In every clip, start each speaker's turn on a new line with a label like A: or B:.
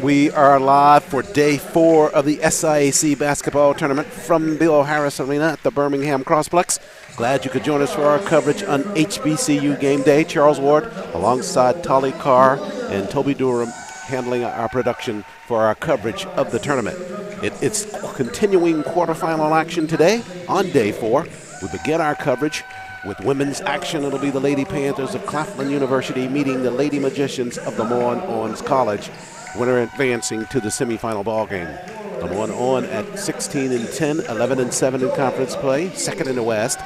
A: We are live for day 4 of the SIAC basketball tournament from Bill Harris Arena at the Birmingham Crossplex. Glad you could join us for our coverage on HBCU Game Day. Charles Ward alongside Tolly Carr and Toby Durham handling our production for our coverage of the tournament. It's continuing quarterfinal action today on day 4. We begin our coverage with women's action. It'll be the Lady Panthers of Claflin University meeting the Lady Magicians of LeMoyne-Owen College. Winner advancing to the semifinal ball game. LeMoyne-Owen at 16-10, 11-7 in conference play, second in the West.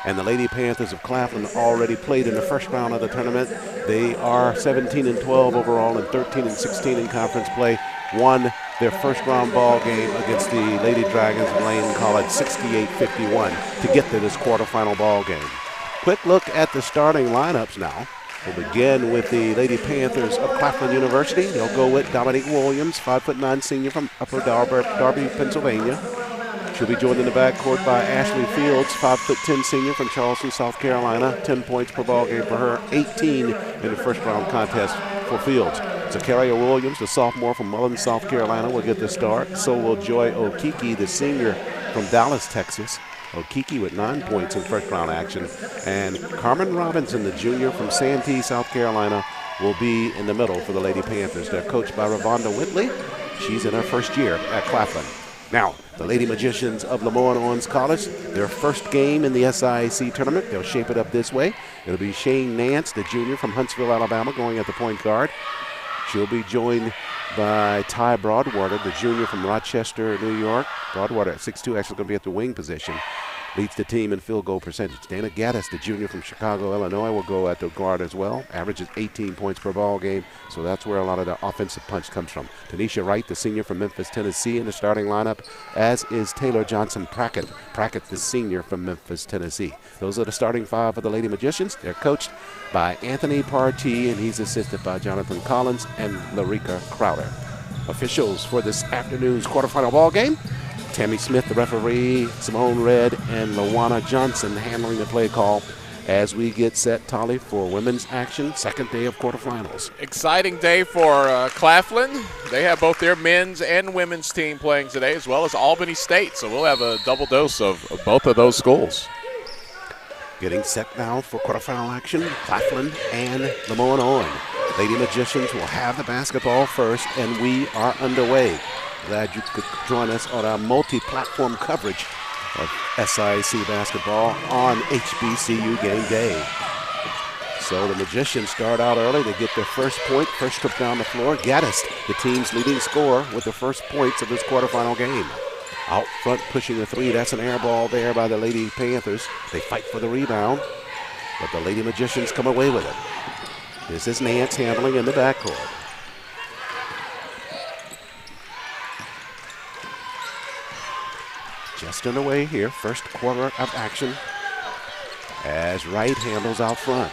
A: And the Lady Panthers of Claflin already played in the first round of the tournament. They are 17-12 overall and 13-16 in conference play. Won their first round ball game against the Lady Dragons of Lane College 68-51 to get to this quarterfinal ball game. Quick look at the starting lineups now. We'll begin with the Lady Panthers of Claflin University. They'll go with Dominique Williams, 5'9" senior from Upper Darby, Pennsylvania. She'll be joined in the backcourt by Ashley Fields, 5'10" senior from Charleston, South Carolina. 10 points per ball game for her, 18 in the first round contest for Fields. Zakaria Williams, the sophomore from Mullins, South Carolina, will get the start. So will Joy Okiki, the senior from Dallas, Texas. Okiki with 9 points in first round action. And Carmen Robinson, the junior from Santee, South Carolina, will be in the middle for the Lady Panthers. They're coached by Ravonda Whitley. She's in her first year at Claflin. Now, the Lady Magicians of LeMoyne-Owen College, their first game in the SIAC tournament. They'll shape it up this way. It'll be Shane Nance, the junior from Huntsville, Alabama, going at the point guard. She'll be joined by Ty Broadwater, the junior from Rochester, New York. Broadwater at 6'2", actually going to be at the wing position. Leads the team in field goal percentage. Dana Gaddis, the junior from Chicago, Illinois, will go at the guard as well. Averages 18 points per ball game, so that's where a lot of the offensive punch comes from. Tanisha Wright, the senior from Memphis, Tennessee, in the starting lineup, as is Taylor Johnson Prackett. Prackett, the senior from Memphis, Tennessee. Those are the starting 5 for the Lady Magicians. They're coached by Anthony Partee, and he's assisted by Jonathan Collins and Larika Crowder. Officials for this afternoon's quarterfinal ball game: Tammy Smith, the referee, Simone Red, and Lawana Johnson handling the play call as we get set, Tolly, for women's action, second day of quarterfinals.
B: Exciting day for Claflin. They have both their men's and women's team playing today, as well as Albany State, so we'll have a double dose of both of those schools.
A: Getting set now for quarterfinal action, Claflin and LeMoyne-Owen. Lady Magicians will have the basketball first, and we are underway. Glad you could join us on our multi-platform coverage of SIAC basketball on HBCU Game Day. So the Magicians start out early. They get their first point, first trip down the floor. Gaddis, the team's leading scorer, with the first points of this quarterfinal game. Out front pushing the 3. That's an air ball there by the Lady Panthers. They fight for the rebound, but the Lady Magicians come away with it. This is Nance handling in the backcourt. Just underway here, first quarter of action as Wright handles out front.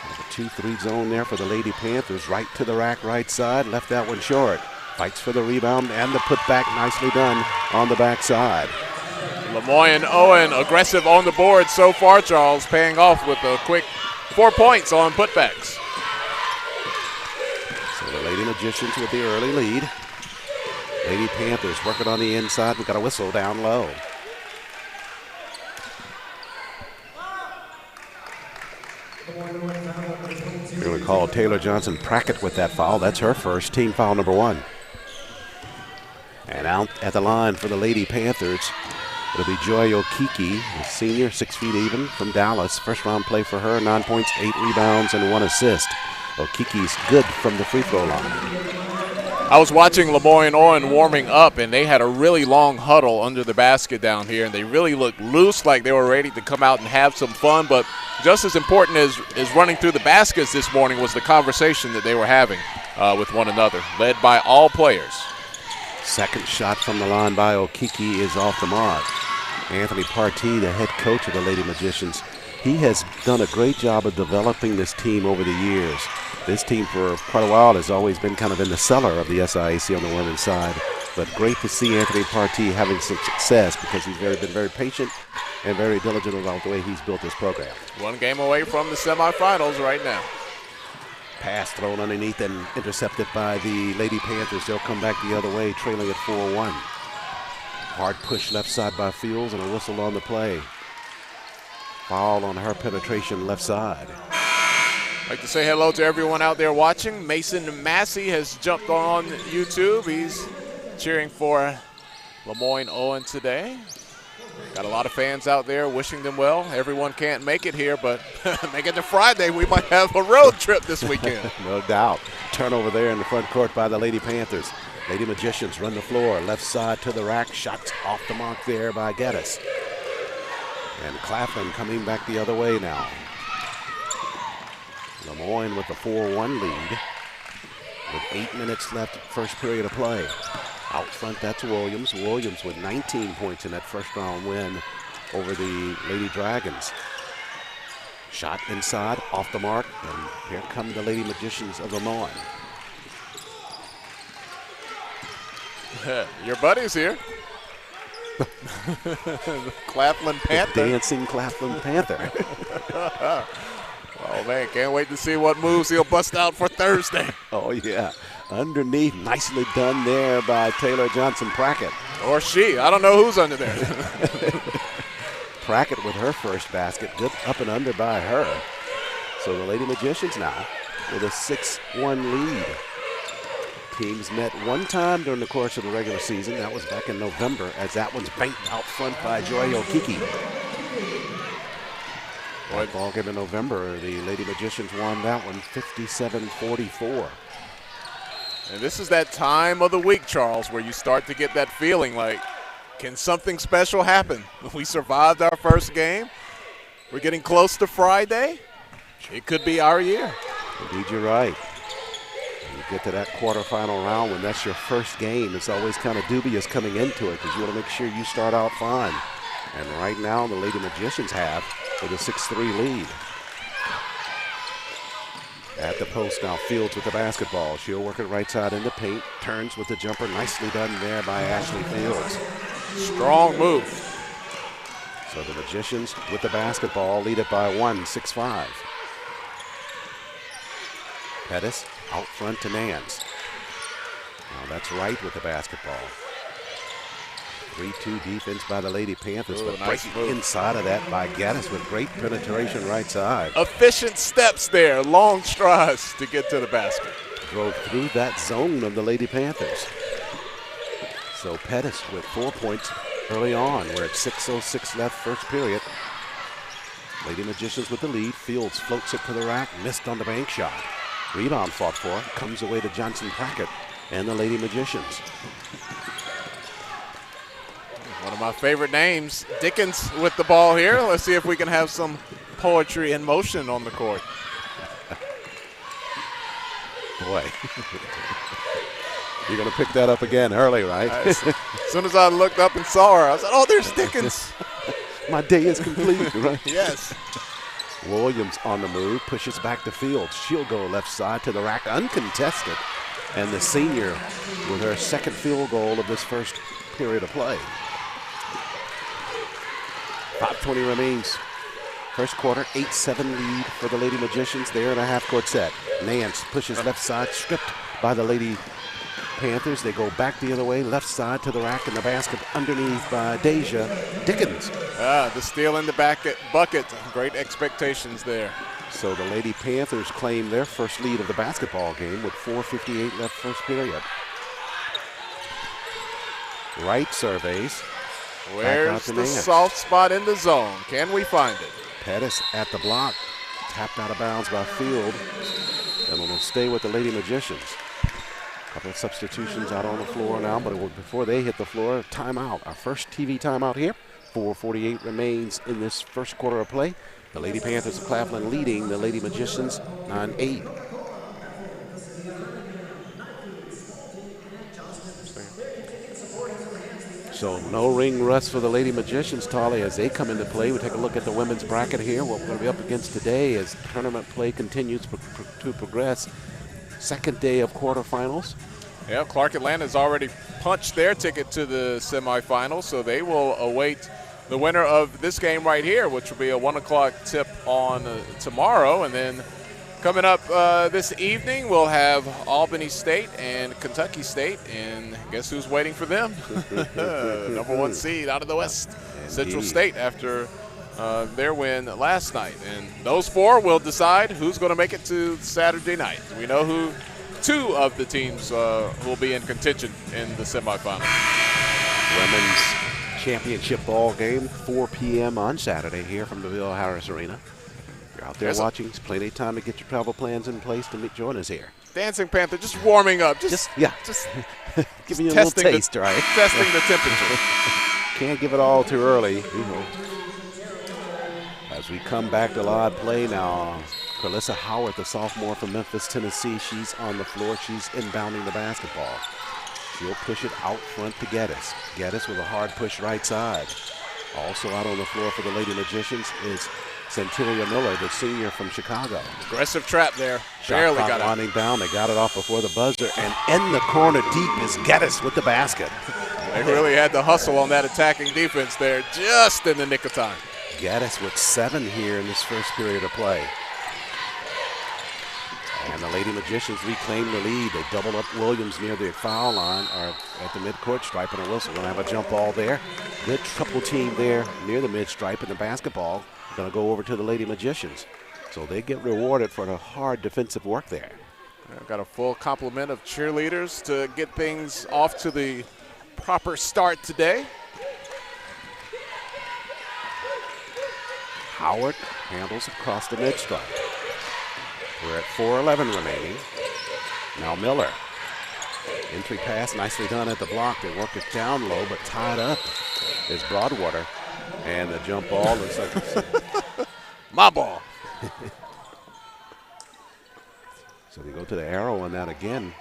A: There's a 2-3 zone there for the Lady Panthers. Right to the rack, right side, left that one short. Fights for the rebound and the putback, nicely done on the backside.
B: LeMoyne-Owen aggressive on the board so far, Charles, paying off with a quick 4 points on putbacks.
A: So the Lady Magicians with the early lead. Lady Panthers working on the inside. We've got a whistle down low. We're going to call Taylor Johnson Prackett with that foul. That's her first, team foul number 1. And out at the line for the Lady Panthers, it'll be Joy Okiki, the senior, 6 feet even, from Dallas. First round play for her, 9 points, 8 rebounds, and 1 assist. Okiki's good from the free throw line.
B: I was watching LeMoyne-Owen warming up, and they had a really long huddle under the basket down here, and they really looked loose, like they were ready to come out and have some fun. But just as important as running through the baskets this morning was the conversation that they were having with one another, led by all players.
A: Second shot from the line by Okiki is off the mark. Anthony Partee, the head coach of the Lady Magicians, he has done a great job of developing this team over the years. This team for quite a while has always been kind of in the cellar of the SIAC on the women's side. But great to see Anthony Partee having some success because he's been very patient and very diligent about the way he's built this program.
B: One game away from the semifinals right now.
A: Pass thrown underneath and intercepted by the Lady Panthers. They'll come back the other way, trailing at 4-1. Hard push left side by Fields and a whistle on the play. Foul on her penetration left side.
B: I'd like to say hello to everyone out there watching. Mason Massey has jumped on YouTube. He's cheering for LeMoyne-Owen today. Got a lot of fans out there wishing them well. Everyone can't make it here, but make it to Friday. We might have a road trip this weekend.
A: No doubt. Turnover there in the front court by the Lady Panthers. Lady Magicians run the floor. Left side to the rack. Shots off the mark there by Gaddis. And Claflin coming back the other way now. LeMoyne with the 4-1 lead. With 8 minutes left, first period of play. Out front, that's Williams. Williams with 19 points in that first round win over the Lady Dragons. Shot inside, off the mark, and here come the Lady Magicians of LeMoyne.
B: Your buddy's here. Claflin Panther.
A: The dancing Claflin Panther.
B: Oh, man, can't wait to see what moves he'll bust out for Thursday.
A: Oh, yeah. Underneath, nicely done there by Taylor Johnson-Prackett.
B: Or she. I don't know who's under there.
A: Prackett with her first basket. Good up and under by her. So the Lady Magicians now with a 6-1 lead. Teams met one time during the course of the regular season. That was back in November, as that one's banked out front by Joy Okiki. That ball game in November, the Lady Magicians won that one 57-44.
B: And this is that time of the week, Charles, where you start to get that feeling like, can something special happen? We survived our first game. We're getting close to Friday. It could be our year.
A: Indeed, you're right. When you get to that quarterfinal round, when that's your first game, it's always kind of dubious coming into it because you want to make sure you start out fine. And right now, the Lady Magicians have with a 6-3 lead. At the post now, Fields with the basketball. She'll work it right side in the paint. Turns with the jumper. Nicely done there by Ashley Fields.
B: Strong move.
A: So the Magicians with the basketball lead it by 1, 6-5. Pettis out front to Nance. Now that's right with the basketball. 3-2 defense by the Lady Panthers, but
B: nice
A: breaking
B: move
A: inside of that by Gaddis with great penetration right side.
B: Efficient steps there, long strides to get to the basket.
A: Drove through that zone of the Lady Panthers. So Pettis with 4 points early on. We're at 6:06 left, first period. Lady Magicians with the lead. Fields floats it to the rack, missed on the bank shot. Rebound fought for, comes away to Johnson-Prackett and the Lady Magicians.
B: One of my favorite names, Dickens with the ball here. Let's see if we can have some poetry in motion on the court.
A: Boy. You're going to pick that up again early, right?
B: As soon as I looked up and saw her, I said, oh, there's Dickens.
A: My day is complete, right?
B: Yes.
A: Williams on the move, pushes back to Fields. She'll go left side to the rack, uncontested. And the senior with her second field goal of this first period of play. 5:20 remains. First quarter, 8-7 lead for the Lady Magicians. They're in a half-court set. Nance pushes left side, stripped by the Lady Panthers. They go back the other way, left side to the rack, and the basket underneath by Deja Dickens.
B: The steal in the bucket. Great expectations there.
A: So the Lady Panthers claim their first lead of the basketball game with 4:58 left first period. Right surveys.
B: Where's the soft spot in the zone? Can we find it?
A: Pettis at the block. Tapped out of bounds by Field. And it'll stay with the Lady Magicians. A couple of substitutions out on the floor now, but before they hit the floor, timeout. Our first TV timeout here. 4:48 remains in this first quarter of play. The Lady Panthers of Claflin leading the Lady Magicians 9-8. So no ring rust for the Lady Magicians, Tolly, as they come into play. We take a look at the women's bracket here, what we're going to be up against today as tournament play continues to progress. Second day of quarterfinals.
B: Yeah, Clark Atlanta has already punched their ticket to the semifinals, so they will await the winner of this game right here, which will be a 1 o'clock tip on tomorrow, and then Coming up this evening, we'll have Albany State and Kentucky State, and guess who's waiting for them? Number 1 seed out of the West, Central State, after their win last night. And those 4 will decide who's going to make it to Saturday night. We know who 2 of the teams will be in contention in the semifinals.
A: Women's championship ball game, 4 p.m. on Saturday here from the Bill Harris Arena. You're out there watching. It's plenty of time to get your travel plans in place to join us here.
B: Dancing Panther just warming up. Just
A: giving you a little taste, right?
B: Testing the temperature.
A: Can't give it all too early. As we come back to live play now, Carlissa Howard, the sophomore from Memphis, Tennessee, she's on the floor. She's inbounding the basketball. She'll push it out front to Geddes. Geddes with a hard push right side. Also out on the floor for the Lady Magicians is Centilla Miller, the senior from Chicago.
B: Aggressive trap there.
A: Barely got it. Winding down. They got it off before the buzzer. And in the corner deep is Geddes with the basket.
B: They really had to hustle on that attacking defense there just in the nick of time.
A: Geddes with 7 here in this first period of play. And the Lady Magicians reclaim the lead. They double up Williams near the foul line, or at the midcourt stripe, and a whistle. Going to have a jump ball there. Good triple team there near the mid-stripe, and the basketball going to go over to the Lady Magicians. So they get rewarded for the hard defensive work there.
B: I've got a full complement of cheerleaders to get things off to the proper start today.
A: Howard handles across the mid-stripe. We're at 4:11 remaining. Now Miller. Entry pass nicely done at the block. They work it down low, but tied up is Broadwater. And the jump ball looks like it's
B: my ball.
A: So they go to the arrow on that again.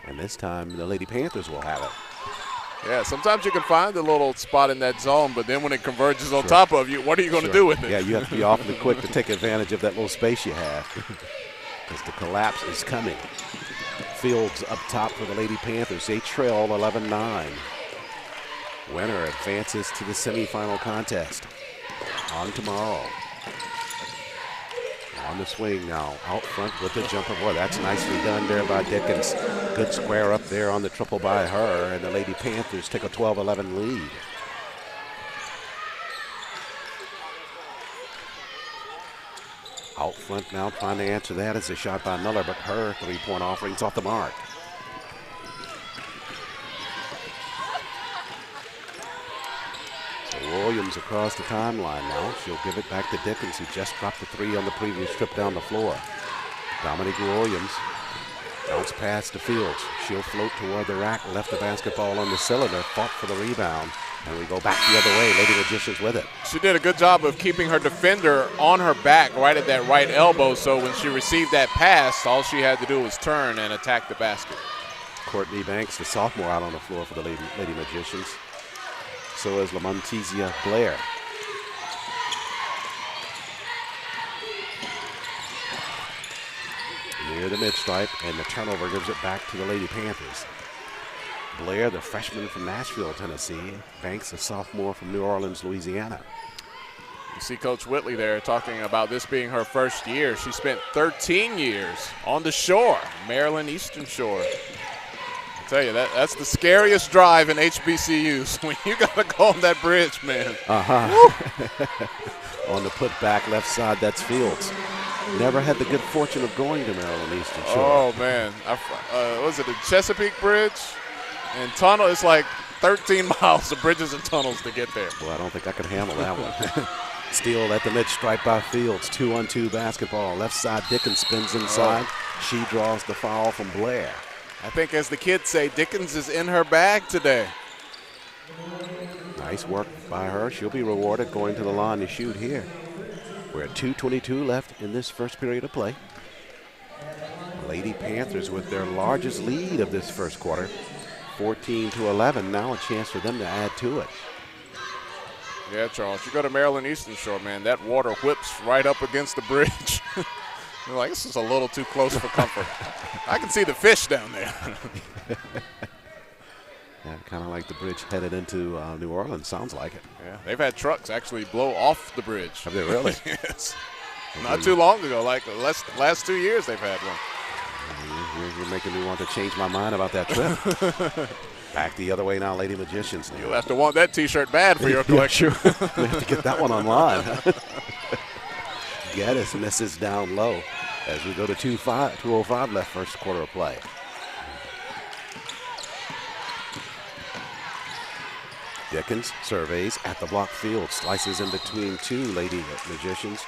A: And this time the Lady Panthers will have it.
B: Yeah, sometimes you can find a little spot in that zone, but then when it converges on top of you, what are you going to do with it?
A: Yeah, you have to be awfully quick to take advantage of that little space you have, because the collapse is coming. Fields up top for the Lady Panthers. They trail 11-9. Winner advances to the semifinal contest on tomorrow. On the swing now, out front with the jumper. Boy, that's nicely done there by Dickens. Good square up there on the triple by her, and the Lady Panthers take a 12-11 lead. Out front now, trying to answer that is a shot by Miller, but her three-point offering's off the mark. So Williams across the timeline now. She'll give it back to Dickens, who just dropped the 3 on the previous trip down the floor. Dominique Williams, bounce pass to Fields. She'll float toward the rack, left the basketball on the cylinder, fought for the rebound, and we go back the other way. Lady Magicians with it.
B: She did a good job of keeping her defender on her back right at that right elbow, so when she received that pass, all she had to do was turn and attack the basket.
A: Courtney Banks, the sophomore, out on the floor for the Lady Magicians. So is Lamontezia Blair. Near the mid-stripe, and the turnover gives it back to the Lady Panthers. Blair, the freshman from Nashville, Tennessee. Banks, a sophomore from New Orleans, Louisiana.
B: You see Coach Whitley there talking about this being her first year. She spent 13 years on the shore, Maryland Eastern Shore. I tell you, that's the scariest drive in HBCUs, when you got to go on that bridge, man.
A: On the putback left side, that's Fields. Never had the good fortune of going to Maryland Eastern Shore.
B: Oh, man. Was it the Chesapeake Bridge? And tunnel, it's like 13 miles of bridges and tunnels to get there.
A: Well, I don't think I could handle that one. Steal at the mid-stripe by Fields. 2-on-2 basketball. Left side, Dickens spins inside. She draws the foul from Blair.
B: I think, as the kids say, Dickens is in her bag today.
A: Nice work by her. She'll be rewarded going to the line to shoot here. We're at 2:22 left in this first period of play. Lady Panthers with their largest lead of this first quarter, 14-11. Now a chance for them to add to it.
B: Yeah, Charles, you go to Maryland Eastern Shore, man, that water whips right up against the bridge. You're like, this is a little too close for comfort. I can see the fish down there.
A: Yeah, kind of like the bridge headed into New Orleans, sounds like it.
B: Yeah, they've had trucks actually blow off the bridge.
A: Have they really?
B: Yes. Not too long ago, like the last 2 years they've had one.
A: You're making me want to change my mind about that trip. Back the other way now, Lady Magicians.
B: You'll have to want that T-shirt bad for your collection.
A: Yeah, sure. We have to get that one online. Geddes misses down low as we go to 2:05 left first quarter of play. Dickens surveys at the block field, slices in between two Lady Magicians.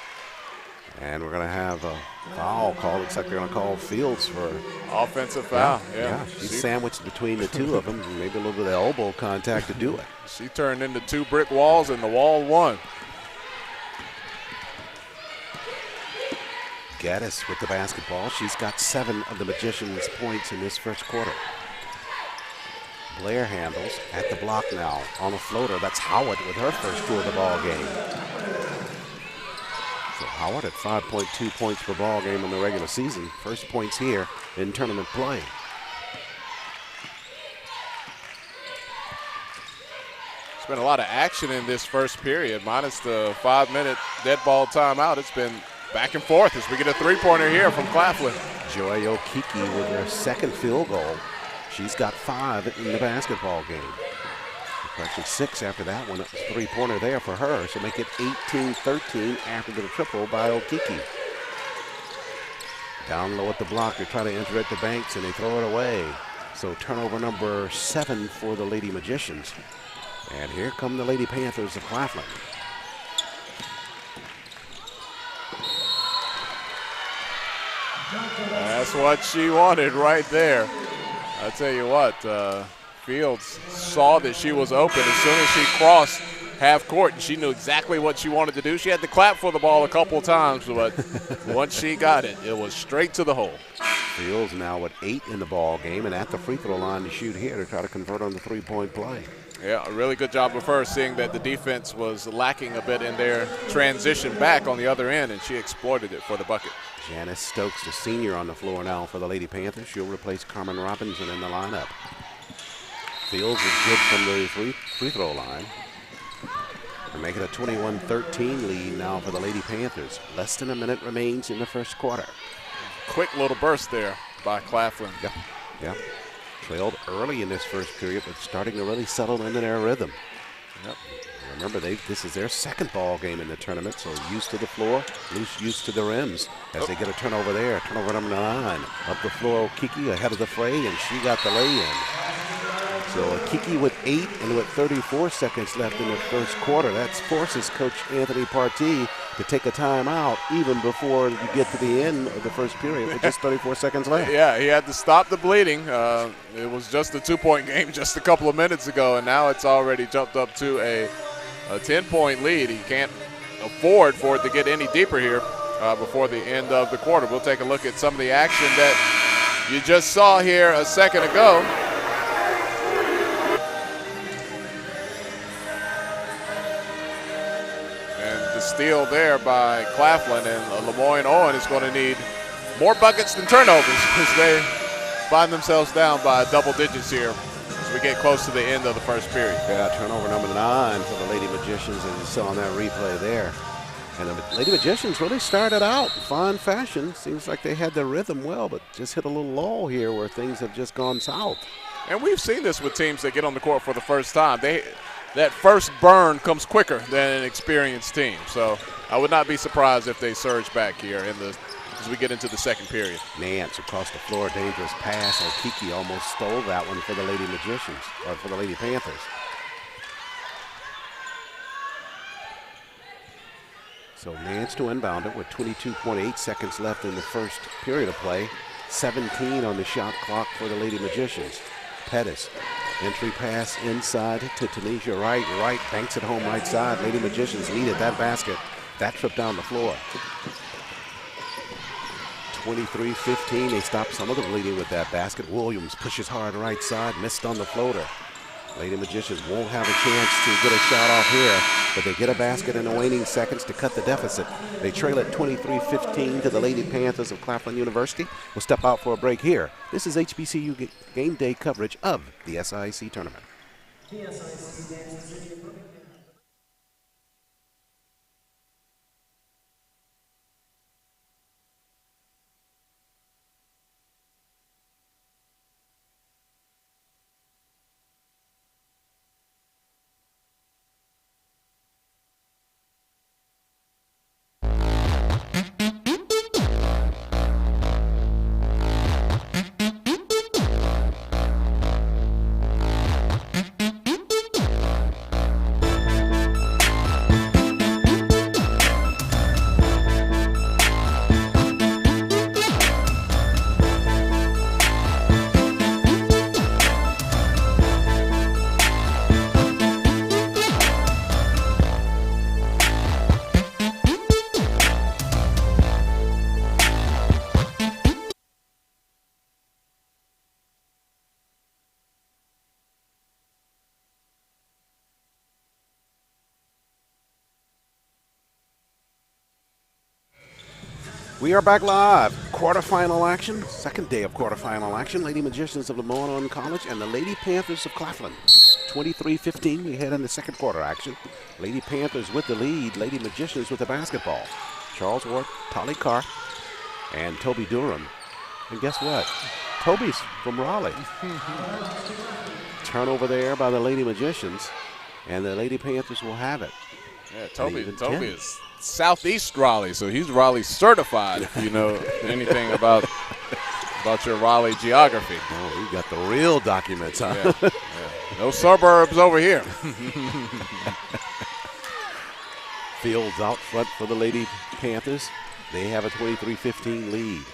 A: And we're going to have a foul call. Looks like they're going to call Fields for
B: offensive foul. Yeah.
A: She's sandwiched between the two of them. Maybe a little bit of elbow contact to do it.
B: She turned into two brick walls, and the wall won.
A: Geddes with the basketball. She's got 7 of the Magicians' points in this first quarter. Blair handles at the block now on a floater. That's Howard with her first 2 of the ball game. So Howard at 5.2 points per ball game in the regular season. First points here in tournament play.
B: There's been a lot of action in this first period, minus the 5-minute dead ball timeout. It's been back and forth as we get a three-pointer here from Claflin.
A: Joy Okiki with her second field goal. She's got 5 in the basketball game. Actually 6 after that one. It was a three-pointer there for her. So make it 18-13 after the triple by Okiki. Down low at the block. They're trying to enter it to Banks, and they throw it away. So turnover number 7 for the Lady Magicians. And here come the Lady Panthers of Claflin.
B: That's what she wanted right there. I tell you what, Fields saw that she was open as soon as she crossed half court, and she knew exactly what she wanted to do. She had to clap for the ball a couple of times, but once she got it, it was straight to the hole.
A: Fields now with 8 in the ball game and at the free throw line to shoot here to try to convert on the three-point play.
B: Yeah, a really good job of her, seeing that the defense was lacking a bit in their transition back on the other end, and she exploited it for the bucket.
A: Janice Stokes, the senior, on the floor now for the Lady Panthers. She'll replace Carmen Robinson in the lineup. Fields is good from the free throw line. They're making a 21-13 lead now for the Lady Panthers. Less than a minute remains in the first quarter.
B: Quick little burst there by Claflin.
A: Yeah. Trailed early in this first period, but starting to really settle into their rhythm.
B: Yep.
A: Remember, this is their second ball game in the tournament, so used to the floor, used to the rims as they get a turnover there. Turnover number 9. Up the floor, Kiki ahead of the fray, and she got the lay-in. So Kiki with 8 and with 34 seconds left in the first quarter. That forces Coach Anthony Partee to take a timeout even before you get to the end of the first period with just 34 seconds left.
B: Yeah, he had to stop the bleeding. It was just a 2-point game just a couple of minutes ago, and now it's already jumped up to a 10-point lead. He can't afford for it to get any deeper here before the end of the quarter. We'll take a look at some of the action that you just saw here a second ago. Steal there by Claflin, and LeMoyne-Owen is going to need more buckets than turnovers as they find themselves down by double digits here as we get close to the end of the first period.
A: Yeah, turnover number 9 for the Lady Magicians, and you saw on that replay there. And the Lady Magicians really started out in fine fashion. Seems like they had their rhythm well, but just hit a little lull here where things have just gone south.
B: And we've seen this with teams that get on the court for the first time. That first burn comes quicker than an experienced team. So I would not be surprised if they surge back here as we get into the second period.
A: Nance across the floor, dangerous pass. Okiki almost stole that one for the Lady Magicians, or for the Lady Panthers. So Nance to inbound it with 22.8 seconds left in the first period of play. 17 on the shot clock for the Lady Magicians. Pettis. Entry pass inside to Tanisha Wright. Wright banks it home right side. Lady Magicians lead at that basket. That trip down the floor. 23-15. They stop some of the bleeding with that basket. Williams pushes hard right side. Missed on the floater. Lady Magicians won't have a chance to get a shot off here, but they get a basket in the waning seconds to cut the deficit. They trail at 23-15 to the Lady Panthers of Claflin University. We'll step out for a break here. This is HBCU game day coverage of the SIAC tournament. The SIAC We are back live. Quarterfinal action, second day of quarterfinal action. Lady Magicians of LeMoyne-Owen College and the Lady Panthers of Claflin. 23-15, we head into second quarter action. Lady Panthers with the lead, Lady Magicians with the basketball. Charles Ward, Tolly Carr, and Toby Durham. And guess what? Toby's from Raleigh. Turnover there by the Lady Magicians, and the Lady Panthers will have it.
B: Yeah, Toby is Southeast Raleigh, so he's Raleigh certified, if you know anything about your Raleigh geography.
A: Oh, you got the real documents, huh?
B: Yeah. No suburbs over here.
A: Fields out front for the Lady Panthers. They have a 23-15 lead.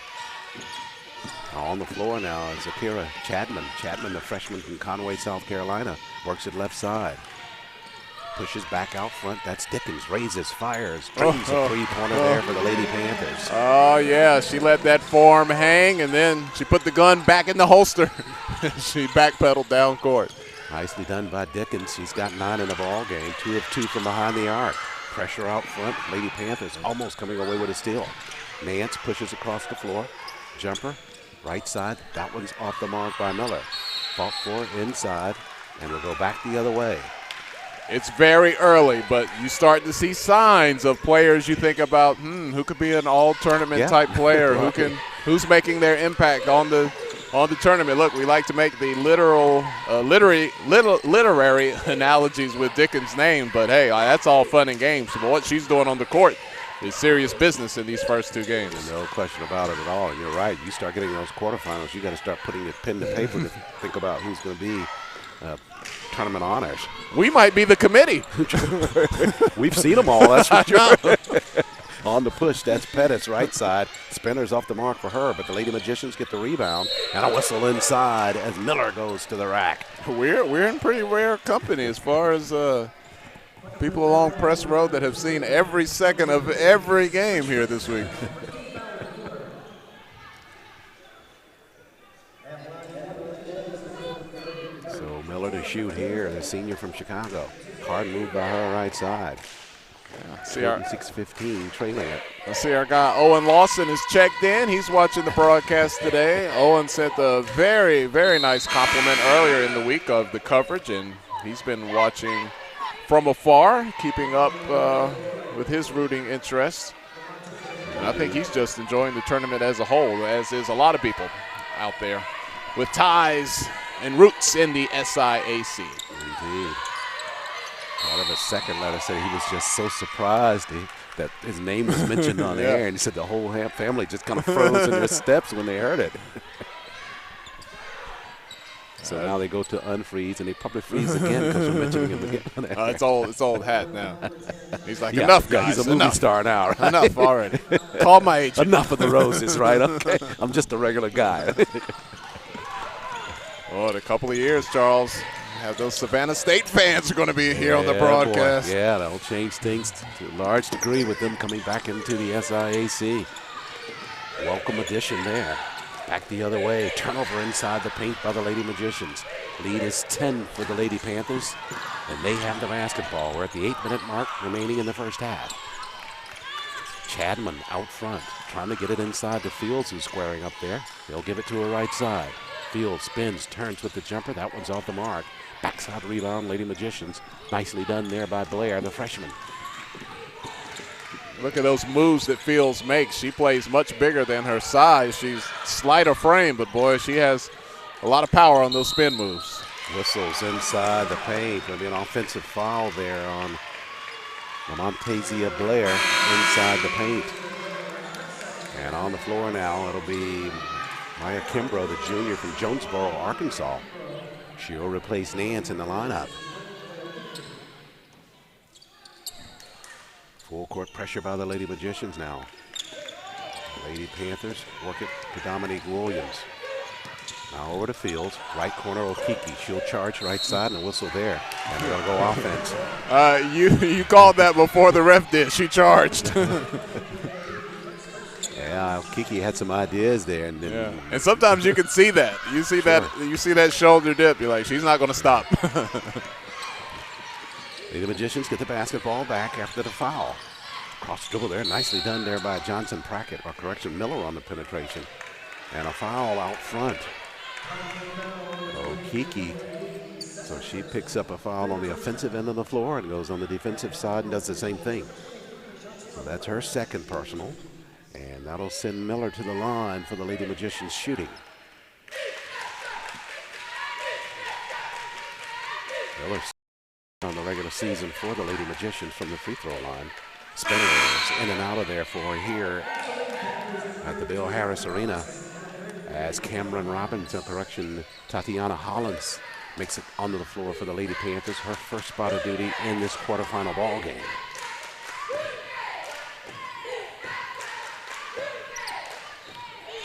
A: On the floor now is Akira Chadman. Chadman, the freshman from Conway, South Carolina, works it left side. Pushes back out front. That's Dickens. Raises, fires, brings a three-pointer there for the Lady Panthers.
B: Oh, yeah. She let that form hang, and then she put the gun back in the holster. She backpedaled down court.
A: Nicely done by Dickens. She's got 9 in the ball game. 2 of 2 from behind the arc. Pressure out front. Lady Panthers almost coming away with a steal. Nance pushes across the floor. Jumper. Right side. That one's off the mark by Miller. Fought for inside, and will go back the other way.
B: It's very early, but you start to see signs of players you think about, who could be an all-tournament type player, who's making their impact on the tournament. Look, we like to make the literary analogies with Dickens' name, but hey, that's all fun and games. But what she's doing on the court is serious business in these first 2 games.
A: No question about it at all. And you're right. You start getting those quarterfinals, you got to start putting your pen to paper to think about who's going to be tournament honors.
B: We might be the committee.
A: We've seen them all, that's for sure. On the push, that's Pettis, right side. Spinner's off the mark for her, but the Lady Magicians get the rebound. And a whistle inside as Miller goes to the rack.
B: We're in pretty rare company as far as people along Press Road that have seen every second of every game here this week.
A: Miller to shoot here, the senior from Chicago. Hard move by her right side.
B: Yeah,
A: 6-15, trailing it.
B: Let's see, our guy Owen Lawson is checked in. He's watching the broadcast today. Owen sent a very, very nice compliment earlier in the week of the coverage, and he's been watching from afar, keeping up with his rooting interests. And I think he's just enjoying the tournament as a whole, as is a lot of people out there with ties and roots in the SIAC.
A: Indeed. Part of a second letter said he was just so surprised that his name was mentioned on air, and he said the whole family just kind of froze in their steps when they heard it. So now they go to unfreeze, and they probably freeze again because we're mentioning him again.
B: It's old hat now. He's like, enough, guys.
A: He's a movie star now, right?
B: Enough already. Call my agent.
A: Enough of the roses, right? Okay, I'm just a regular guy.
B: Oh, in a couple of years, Charles, have those Savannah State fans are going to be here on the broadcast.
A: Boy. Yeah, that'll change things to a large degree with them coming back into the SIAC. Welcome addition there. Back the other way. Turnover inside the paint by the Lady Magicians. Lead is 10 for the Lady Panthers, and they have the basketball. We're at the 8-minute mark remaining in the first half. Chadman out front, trying to get it inside to Fields, who's squaring up there. They'll give it to her right side. Fields spins, turns with the jumper. That one's off the mark. Backside rebound, Lady Magicians. Nicely done there by Blair, the freshman.
B: Look at those moves that Fields makes. She plays much bigger than her size. She's slight of frame, but boy, she has a lot of power on those spin moves.
A: Whistles inside the paint. Going to be an offensive foul there on Montezia Blair inside the paint. And on the floor now, it'll be Maya Kimbrough, the junior from Jonesboro, Arkansas. She'll replace Nance in the lineup. Full court pressure by the Lady Magicians now. Lady Panthers work it to Dominique Williams. Now over to Fields, right corner Okiki. She'll charge right side and a whistle there. And they're gonna go offense.
B: You called that before the ref did. She charged.
A: Yeah, Kiki had some ideas there, and
B: and sometimes you can see that. You see that shoulder dip. You're like, she's not going to stop.
A: The Magicians get the basketball back after the foul. Cross dribble there. Nicely done there by Johnson Prackett, or correction, Miller on the penetration. And a foul out front. Kiki. So she picks up a foul on the offensive end of the floor and goes on the defensive side and does the same thing. So that's her second personal. And that'll send Miller to the line for the Lady Magicians shooting. Miller on the regular season for the Lady Magicians from the free throw line. Spinners in and out of there for here at the Bill Harris Arena as Cameron Robbins, correction, Tatiana Hollins makes it onto the floor for the Lady Panthers, her first spot of duty in this quarterfinal ball game.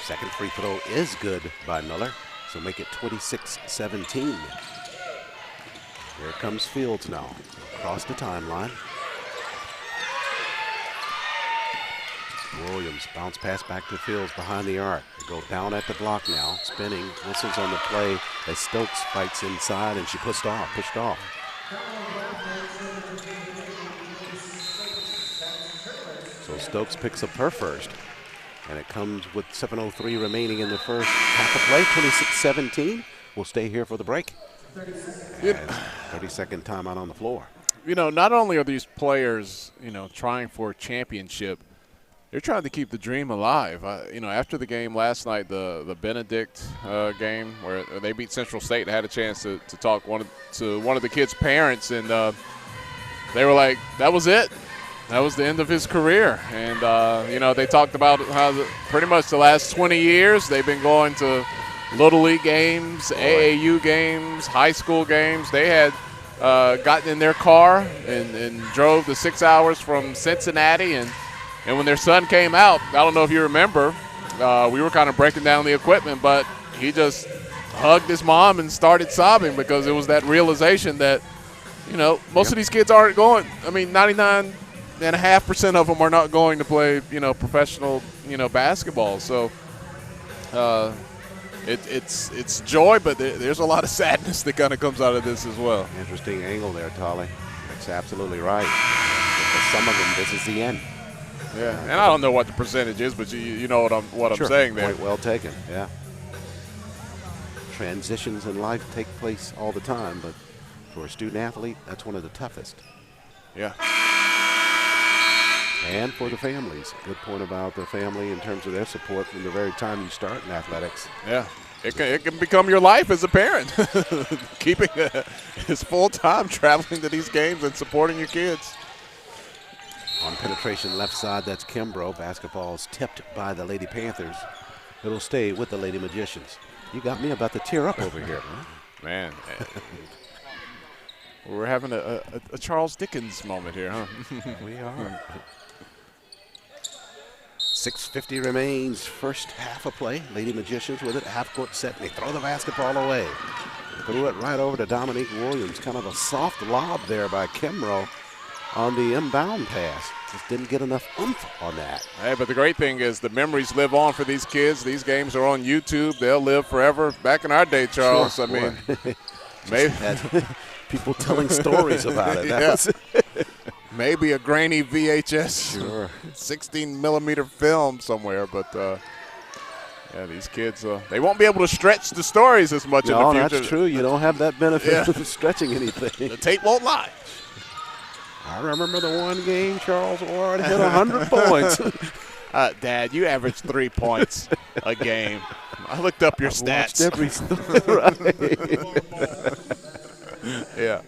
A: Second free throw is good by Miller, so make it 26-17. Here comes Fields now, across the timeline. Williams, bounce pass back to Fields behind the arc. They go down at the block now, spinning, whistles on the play as Stokes fights inside and she pushed off. So Stokes picks up her first, and it comes with 7:03 remaining in the first half of play, 26-17. We'll stay here for the break. And 30-second timeout on the floor.
B: You know, not only are these players, trying for a championship, they're trying to keep the dream alive. After the game last night, the Benedict game where they beat Central State, I had a chance to talk to one of the kids' parents, and they were like, that was it. That was the end of his career. And, they talked about how pretty much the last 20 years they've been going to Little League games, AAU games, high school games. They had gotten in their car and drove the 6 hours from Cincinnati, and when their son came out, I don't know if you remember, we were kind of breaking down the equipment, but he just hugged his mom and started sobbing because it was that realization that, most of these kids aren't going. 99.5% of them are not going to play, professional, basketball. So it's joy, but there's a lot of sadness that kind of comes out of this as well.
A: Interesting angle there, Tolly. That's absolutely right. For some of them, this is the end.
B: Yeah, and I don't know what the percentage is, but you know what I'm saying there.
A: Point well taken, yeah. Transitions in life take place all the time, but for a student athlete, that's one of the toughest.
B: Yeah.
A: And for the families. Good point about the family in terms of their support from the very time you start in athletics.
B: Yeah. It can become your life as a parent. Keeping his full time traveling to these games and supporting your kids.
A: On penetration left side, that's Kimbrough. Basketball's tipped by the Lady Panthers. It'll stay with the Lady Magicians. You got me about to tear up over here,
B: man. We're having a Charles Dickens moment here, huh?
A: We are. 6:50 remains, first half of play. Lady Magicians with it, half-court set. They throw the basketball away. Threw it right over to Dominique Williams. Kind of a soft lob there by Kimbrough on the inbound pass. Just didn't get enough oomph on that.
B: Hey, but the great thing is the memories live on for these kids. These games are on YouTube. They'll live forever. Back in our day, Charles,
A: sure,
B: maybe
A: people telling stories about it. That was
B: maybe a grainy VHS, 16-millimeter film somewhere, but these kids, they won't be able to stretch the stories as much in the future.
A: No, that's true. You don't have that benefit of stretching anything.
B: The tape won't lie.
A: I remember the one game Charles Ward hit 100 points.
B: Dad, you average 3 points a game. I looked up your stats. Yeah.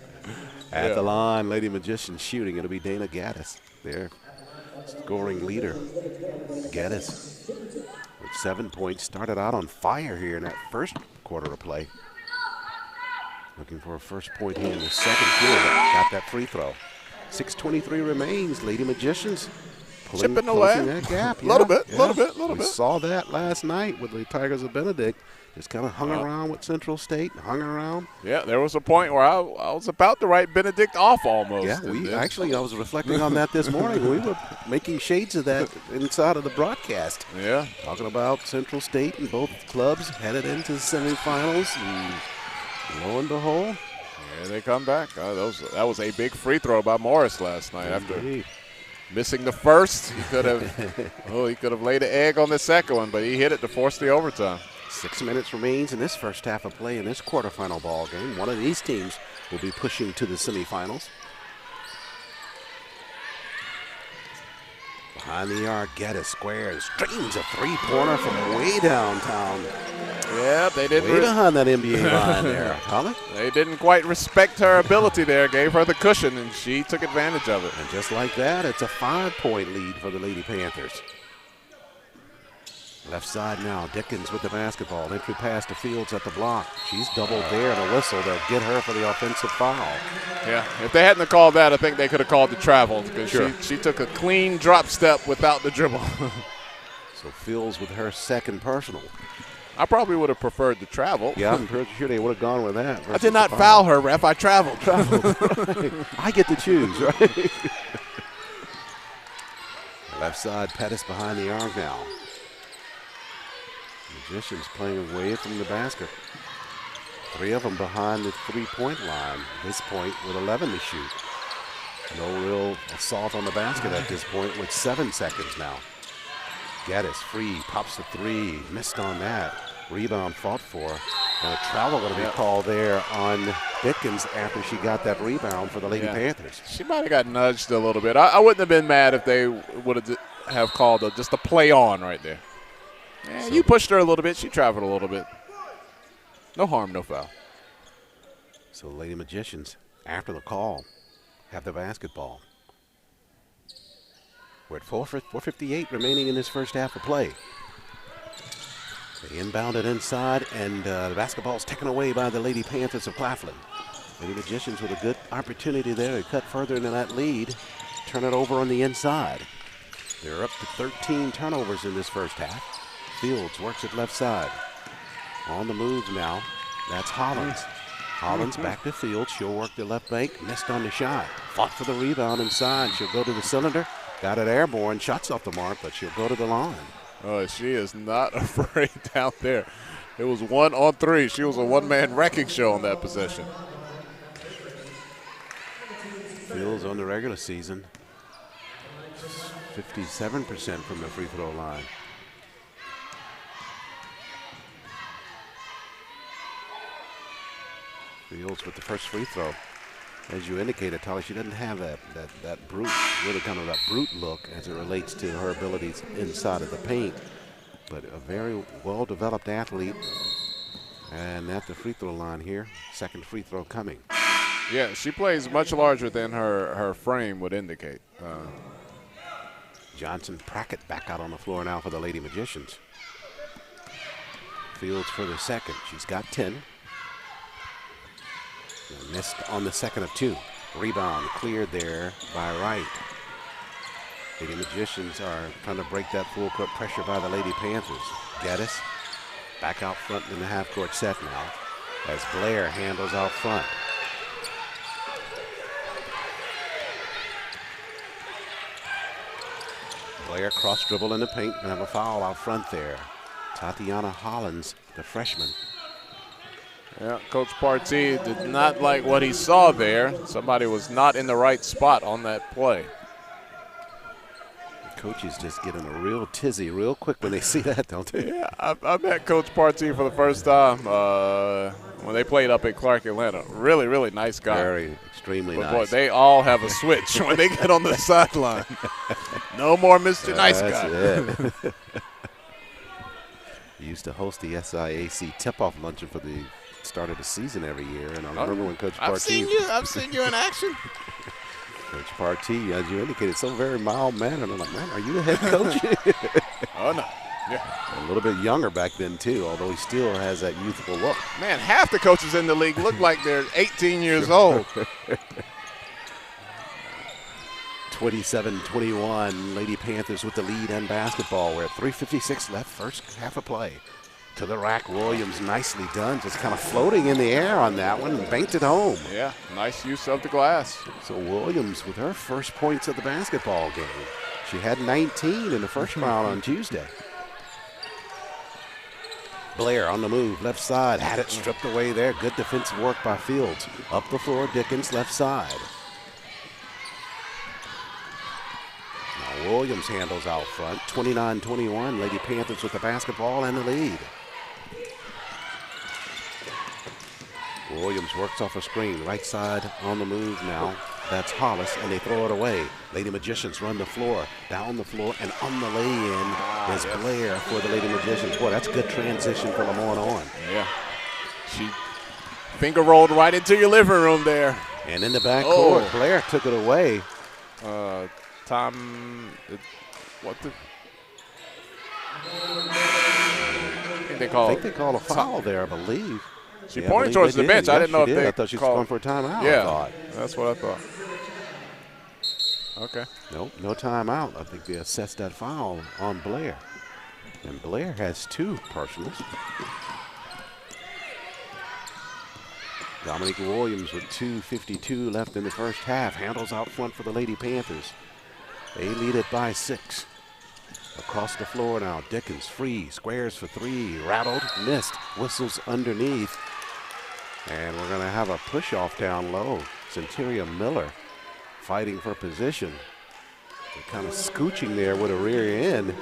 A: At the line, Lady Magician shooting. It'll be Dana Gaddis, their scoring leader. Gaddis with 7 points. Started out on fire here in that first quarter of play. Looking for a first point here in the second quarter. Got that free throw. 6:23 remains. Lady Magicians
B: chipping away
A: that gap.
B: a little bit.
A: We saw that last night with the Tigers of Benedict. Just kind of hung around with Central State, hung around.
B: Yeah, there was a point where I was about to write Benedict off almost.
A: Yeah, I was reflecting on that this morning. We were making shades of that inside of the broadcast.
B: Yeah.
A: Talking about Central State and both clubs headed into the semifinals. And lo and behold,
B: here they come back. That was a big free throw by Morris last night.
A: Indeed.
B: Missing the first, he could have laid an egg on the second one, but he hit it to force the overtime.
A: 6 minutes remains in this first half of play in this quarterfinal ball game. One of these teams will be pushing to the semifinals. Behind the arc, Geddes squares, streams a three-pointer from way downtown.
B: Yeah, they didn't.
A: Way behind that NBA line there, Holly.
B: They didn't quite respect her ability there, gave her the cushion, and she took advantage of it.
A: And just like that, it's a 5-point lead for the Lady Panthers. Left side now, Dickens with the basketball. Entry pass to Fields at the block. She's doubled there, and a whistle. They'll get her for the offensive foul.
B: Yeah, if they hadn't called that, I think they could have called the travel because she took a clean drop step without the dribble.
A: So Fields with her second personal.
B: I probably would have preferred the travel.
A: Yeah, I'm pretty sure they would have gone with that.
B: I did not foul her, ref. I traveled.
A: Right. I get to choose, right? Left side, Pettis behind the arc now. Magicians playing away from the basket. 3 of them behind the three-point line. This point with 11 to shoot. No real assault on the basket at this point with 7 seconds now. Geddes free, pops the 3, missed on that. Rebound fought for. And a travel going to be called there on Dickens after she got that rebound for the Lady Panthers.
B: She might have got nudged a little bit. I wouldn't have been mad if they would have called just a play on right there. Yeah, so you pushed her a little bit. She traveled a little bit. No harm, no foul.
A: So Lady Magicians, after the call, have the basketball. We're at 4:58 remaining in this first half of play. They inbound it inside, and the basketball's taken away by the Lady Panthers of Claflin. Lady Magicians with a good opportunity there to cut further into that lead, turn it over on the inside. They're up to 13 turnovers in this first half. Fields works it left side. On the move now, that's Hollins. Hollins back to Fields. She'll work the left bank, missed on the shot. Fought for the rebound inside. She'll go to the cylinder. Got it airborne, shots off the mark, but she'll go to the line.
B: Oh, she is not afraid down there. It was 1-on-3. She was a one-man wrecking show on that possession.
A: Fields on the regular season, 57% from the free throw line. Fields with the first free throw. As you indicated, Tolly, she doesn't have that brute, really kind of that brute look as it relates to her abilities inside of the paint. But a very well-developed athlete. And at the free throw line here, second free throw coming.
B: Yeah, she plays much larger than her frame would indicate.
A: Johnson Prackett back out on the floor now for the Lady Magicians. Fields for the second. She's got 10. Missed on the second of 2. Rebound cleared there by Wright. Lady Magicians are trying to break that full court pressure by the Lady Panthers. Geddes back out front in the half court set now as Blair handles out front. Blair cross dribble in the paint and have a foul out front there. Tatiana Hollins, the freshman.
B: Yeah, Coach Partee did not like what he saw there. Somebody was not in the right spot on that play.
A: The coaches just get in a real tizzy real quick when they see that, don't they?
B: Yeah, I met Coach Partee for the first time when they played up at Clark, Atlanta. Really, really nice guy.
A: Very, extremely nice.
B: Boy, they all have a switch when they get on the sideline. No more Mr. Nice Guy.
A: That's it. He used to host the SIAC tip-off luncheon for the start of the season every year, and I remember when Coach Partee.
B: I've seen you in action.
A: Coach Partee, as you indicated, so very mild-mannered. I'm like, man, are you the head coach?
B: Oh, no. Yeah.
A: A little bit younger back then, too, although he still has that youthful look.
B: Man, half the coaches in the league look like they're 18 years old.
A: 27-21, Lady Panthers with the lead and basketball. We're at 3:56 left, first half of play. To the rack, Williams, nicely done, just kind of floating in the air on that one and banked it home.
B: Yeah, nice use of the glass.
A: So Williams with her first points of the basketball game. She had 19 in the first round on Tuesday. Blair on the move, left side, had it stripped away there. Good defensive work by Fields. Up the floor, Dickens, left side. Williams handles out front. 29-21. Lady Panthers with the basketball and the lead. Williams works off a screen. Right side on the move now. That's Hollis, and they throw it away. Lady Magicians run the floor, down the floor, and on the lay-in is Blair for the Lady Magicians. Boy, that's a good transition for LeMoyne-Owen.
B: Yeah. She finger rolled right into your living room there.
A: And in the backcourt, Blair took it away.
B: What the? I think they called
A: a foul there, I believe.
B: She pointed towards the bench.
A: Yes,
B: I didn't know if
A: did.
B: they
A: I thought she was
B: called.
A: going for a timeout.
B: Yeah,
A: I thought.
B: that's what I thought. Okay.
A: Nope, no timeout. I think they assessed that foul on Blair. And Blair has 2 personals. Dominique Williams with 2:52 left in the first half. Handles out front for the Lady Panthers. They lead it by 6. Across the floor now, Dickens free, squares for 3, rattled, missed, whistles underneath. And we're gonna have a push off down low. Centuria Miller fighting for position. They're kind of scooching there with a rear end.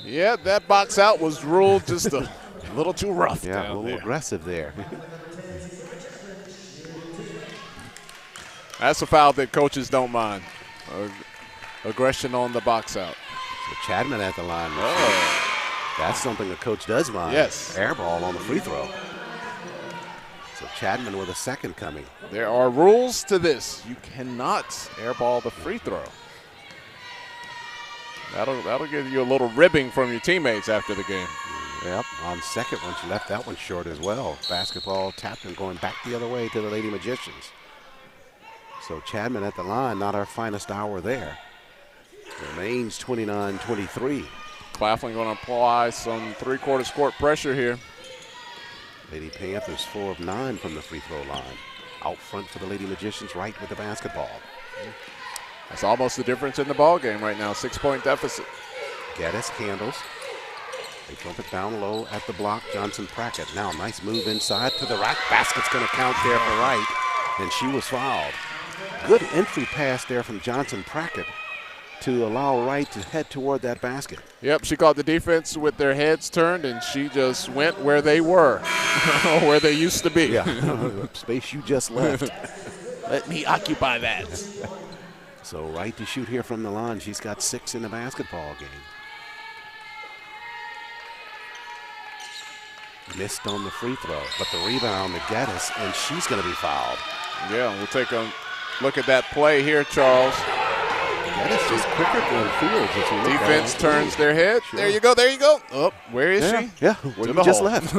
B: Yeah, that box out was ruled just a little too rough.
A: Yeah, a little aggressive there.
B: That's a foul that coaches don't mind. Aggression on the box out.
A: So Chadman at the line. Oh. That's something the coach does mind.
B: Yes.
A: Air ball on the free throw. So Chadman with a second coming.
B: There are rules to this. You cannot airball the free throw. That'll give you a little ribbing from your teammates after the game.
A: Yep, on second one, she left that one short as well. Basketball tapped and going back the other way to the Lady Magicians. So Chadman at the line, not our finest hour there. Remains 29-23.
B: Claflin going to apply some three-quarters court pressure here.
A: Lady Panthers 4 of 9 from the free throw line. Out front for the Lady Magicians, right with the basketball.
B: That's almost the difference in the ball game right now. 6-point deficit.
A: Geddes handles. They dump it down low at the block. Johnson Prackett. Now nice move inside to the right. Basket's going to count there for Wright, and she was fouled. Good entry pass there from Johnson Prackett to allow Wright to head toward that basket.
B: Yep, she caught the defense with their heads turned, and she just went where they were, where they used to be.
A: Yeah, space you just left.
B: Let me occupy that.
A: So Wright to shoot here from the line. She's got 6 in the basketball game. Missed on the free throw, but the rebound to Geddes, and she's going to be fouled.
B: Yeah, we'll take a look at that play here, Charles.
A: Geddes is quicker than Fields.
B: Defense turns their head. Sure. There you go, there you go. Oh, where is she?
A: Yeah, where you just left.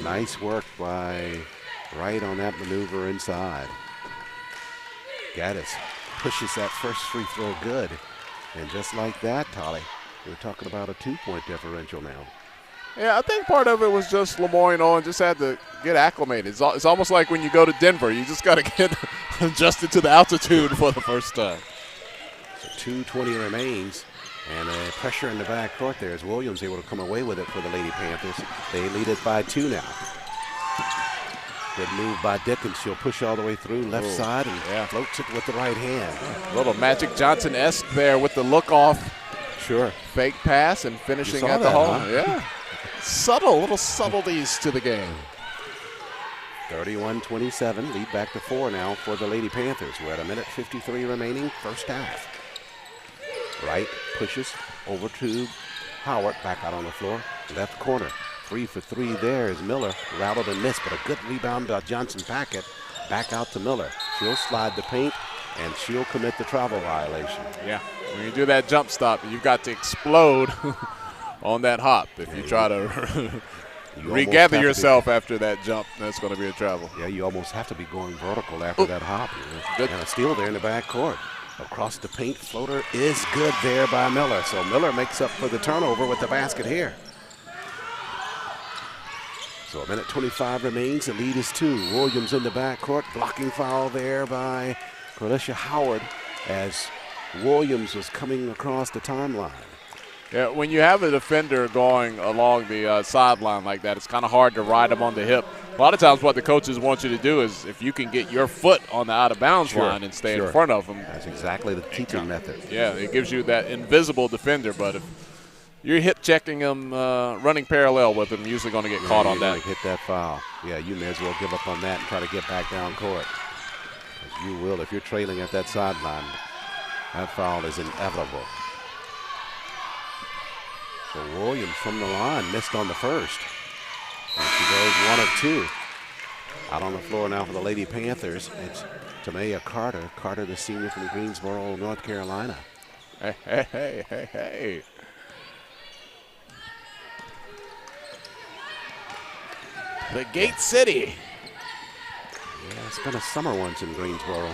A: Nice work by Wright on that maneuver inside. Geddes pushes that first free throw good. And just like that, Tolly, we're talking about a 2-point differential now.
B: Yeah, I think part of it was just LeMoyne-Owen just had to get acclimated. It's almost like when you go to Denver. You just got to get adjusted to the altitude for the first time.
A: So 2:20 remains, and pressure in the back court there as Williams able to come away with it for the Lady Panthers. They lead it by 2 now. Good move by Dickens. She'll push all the way through left side and floats it with the right hand.
B: A little Magic Johnson-esque there with the look off.
A: Sure.
B: Fake pass and finishing at the hole. Huh? Yeah. Little subtleties to the game.
A: 31-27, lead back to 4 now for the Lady Panthers. We're at 1:53 remaining, first half. Wright pushes over to Howard, back out on the floor, left corner. 3 for 3 there is Miller, rattled and missed, but a good rebound by Johnson Packett. Back out to Miller. She'll slide the paint, and she'll commit the travel violation.
B: Yeah, when you do that jump stop, you've got to explode on that hop. If you try to regather yourself after that jump, that's going to be a travel.
A: Yeah, you almost have to be going vertical after that hop. Good. And a steal there in the back court. Across the paint, floater is good there by Miller. So Miller makes up for the turnover with the basket here. So 1:25 remains, the lead is 2. Williams in the backcourt, blocking foul there by Corlicia Howard as Williams was coming across the timeline.
B: Yeah, when you have a defender going along the sideline like that, it's kind of hard to ride them on the hip. A lot of times what the coaches want you to do is if you can get your foot on the out-of-bounds line and stay in front of them.
A: That's exactly the teaching method.
B: Yeah, it gives you that invisible defender, but if you're hip-checking them, running parallel with them, you're usually going to get caught on that.
A: Hit that foul. Yeah, you may as well give up on that and try to get back down court. Because you will, if you're trailing at that sideline, that foul is inevitable. So Williams from the line missed on the first. And she goes 1 of 2. Out on the floor now for the Lady Panthers, it's Tamaya Carter. Carter, the senior from Greensboro, North Carolina.
B: Hey. The Gate City.
A: Yeah, it's been a summer once in Greensboro.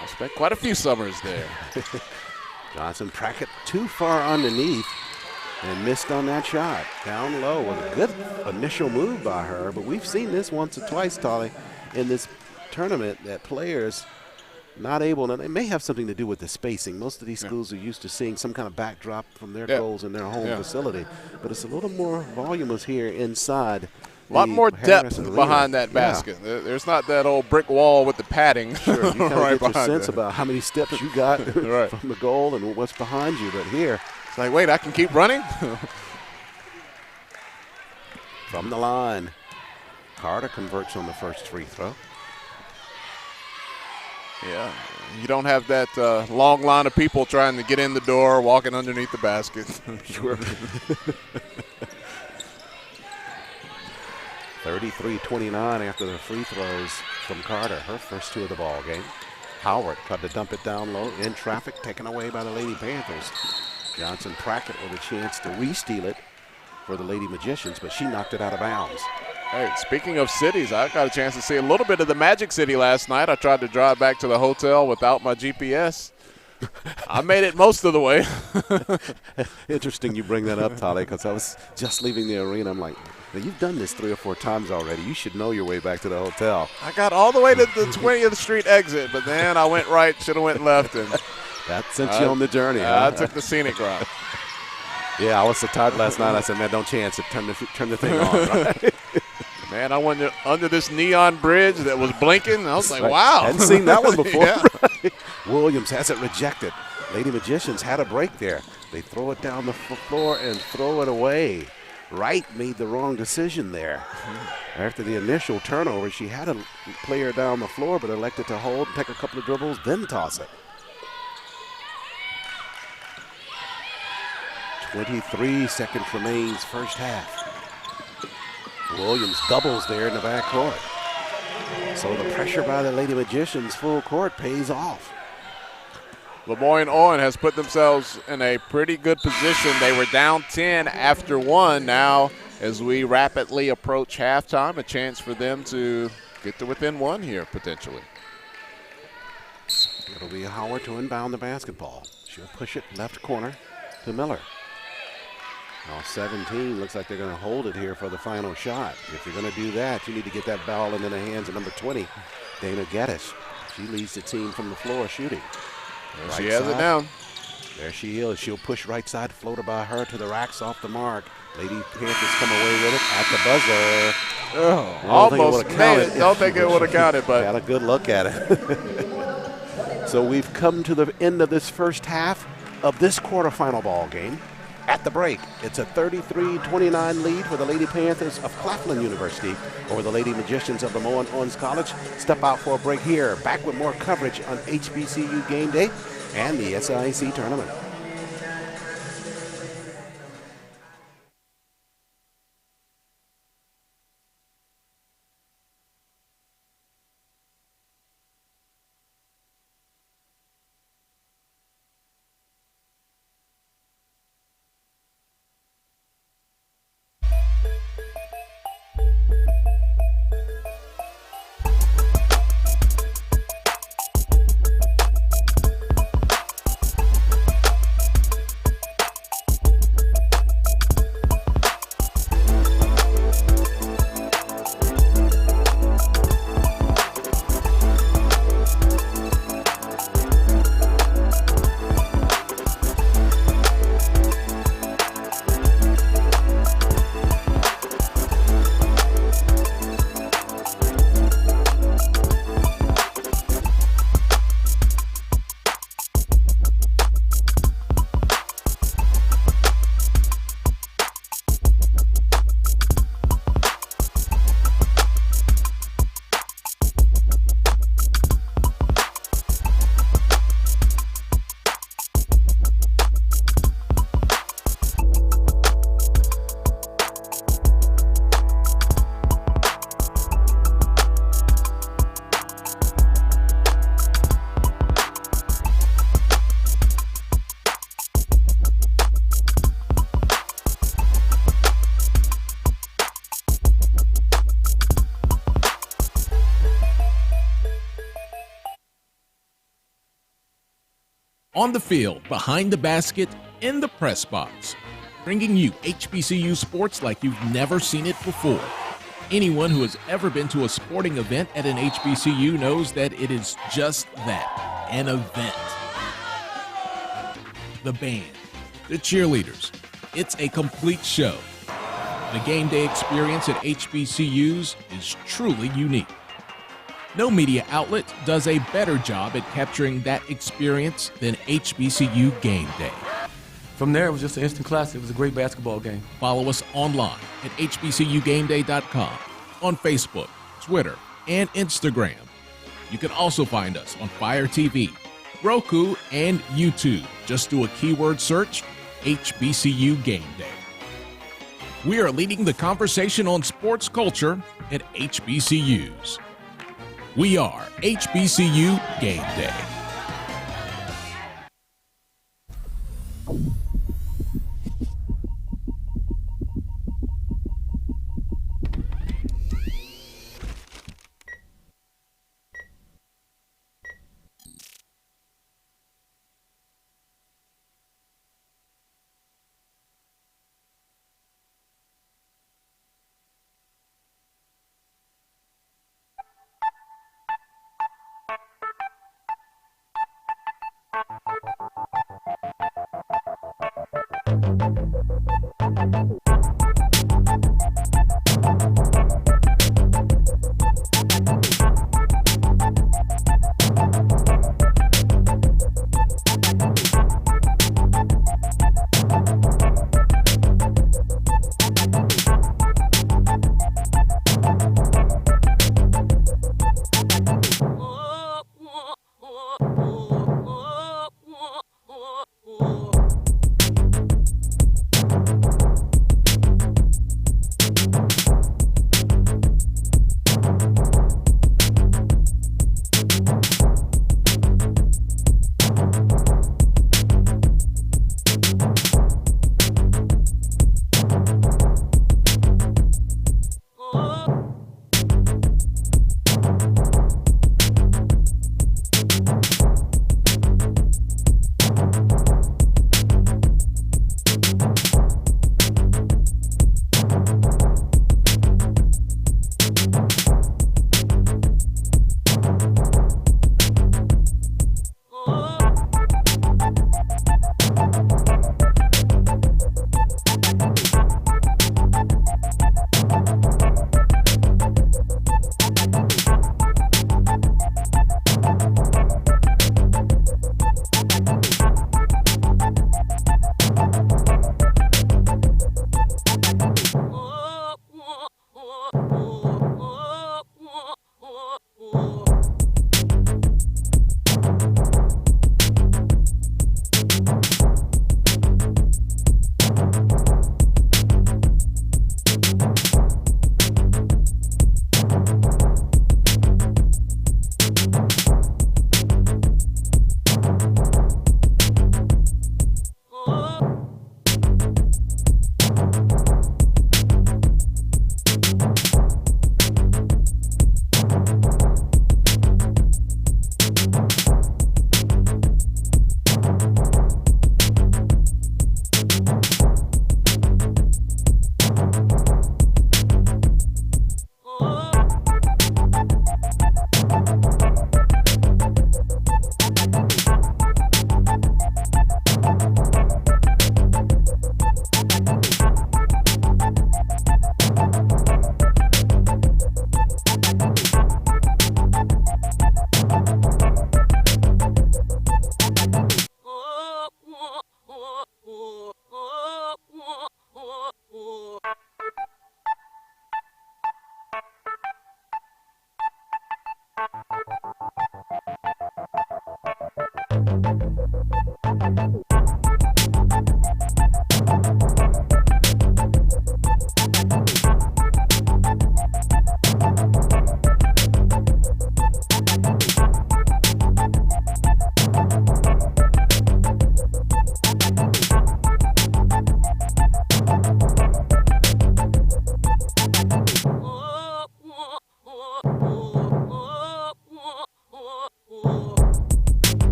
B: I spent quite a few summers there.
A: Johnson Prackett too far underneath and missed on that shot. Down low was a good initial move by her, but we've seen this once or twice, Tolly, in this tournament that players not able, and it may have something to do with the spacing. Most of these schools are used to seeing some kind of backdrop from their goals in their home facility, but it's a little more voluminous here inside.
B: A lot more depth behind that basket. There's not that old brick wall with the padding.
A: Sure, you kind of
B: right
A: get your sense about how many steps you got from the goal and what's behind you. But here,
B: it's like, wait, I can keep running?
A: From the line, Carter converts on the first free throw.
B: Yeah, you don't have that long line of people trying to get in the door, walking underneath the basket.
A: Sure. 33-29 after the free throws from Carter. Her first 2 of the ball game. Howard tried to dump it down low in traffic, taken away by the Lady Panthers. Johnson Prackett with a chance to re-steal it for the Lady Magicians, but she knocked it out of bounds.
B: Hey, speaking of cities, I got a chance to see a little bit of the Magic City last night. I tried to drive back to the hotel without my GPS. I made it most of the way.
A: Interesting you bring that up, Tolly, because I was just leaving the arena. I'm like, now you've done this 3 or 4 times already. You should know your way back to the hotel.
B: I got all the way to the 20th Street exit, but then I went right, should have went left. And
A: that sent you on the journey.
B: I took the scenic route.
A: Yeah, I was so tired last night. I said, man, don't chance it. Turn the thing on, right?
B: Man, I went under this neon bridge that was blinking. I was like, wow.
A: Hadn't seen that one before.
B: Yeah.
A: Right? Williams has it rejected. Lady Magicians had a break there. They throw it down the floor and throw it away. Wright made the wrong decision there. After the initial turnover, she had a player down the floor, but elected to hold, take a couple of dribbles, then toss it. 23 seconds remains first half. Williams doubles there in the backcourt. So the pressure by the Lady Magicians full court pays off.
B: LeMoyne-Owen has put themselves in a pretty good position. They were down 10 after 1. Now, as we rapidly approach halftime, a chance for them to get to within 1 here, potentially.
A: It'll be Howard to inbound the basketball. She'll push it left corner to Miller. Now 17, looks like they're going to hold it here for the final shot. If you're going to do that, you need to get that ball into the hands of number 20, Dana Geddes. She leads the team from the floor shooting.
B: Right she has it down.
A: There she is. She'll push right side, floater by her to the racks off the mark. Lady Panthers come away with it at the buzzer.
B: Oh, almost made it. Don't think it would have counted, but
A: had a good look at it. So we've come to the end of this first half of this quarterfinal ball game. At the break, it's a 33-29 lead for the Lady Panthers of Claflin University over the Lady Magicians of LeMoyne-Owen College. Step out for a break here. Back with more coverage on HBCU Game Day and the SIAC tournament.
C: On the field, behind the basket, in the press box, bringing you HBCU sports like you've never seen it before. Anyone who has ever been to a sporting event at an HBCU knows that it is just that, an event. The band, the cheerleaders, it's a complete show. The game day experience at HBCUs is truly unique. No media outlet does a better job at capturing that experience than HBCU Game Day.
D: From there, it was just an instant classic. It was a great basketball game.
C: Follow us online at hbcugameday.com, on Facebook, Twitter, and Instagram. You can also find us on Fire TV, Roku, and YouTube. Just do a keyword search, HBCU Game Day. We are leading the conversation on sports culture at HBCUs. We are HBCU Game Day.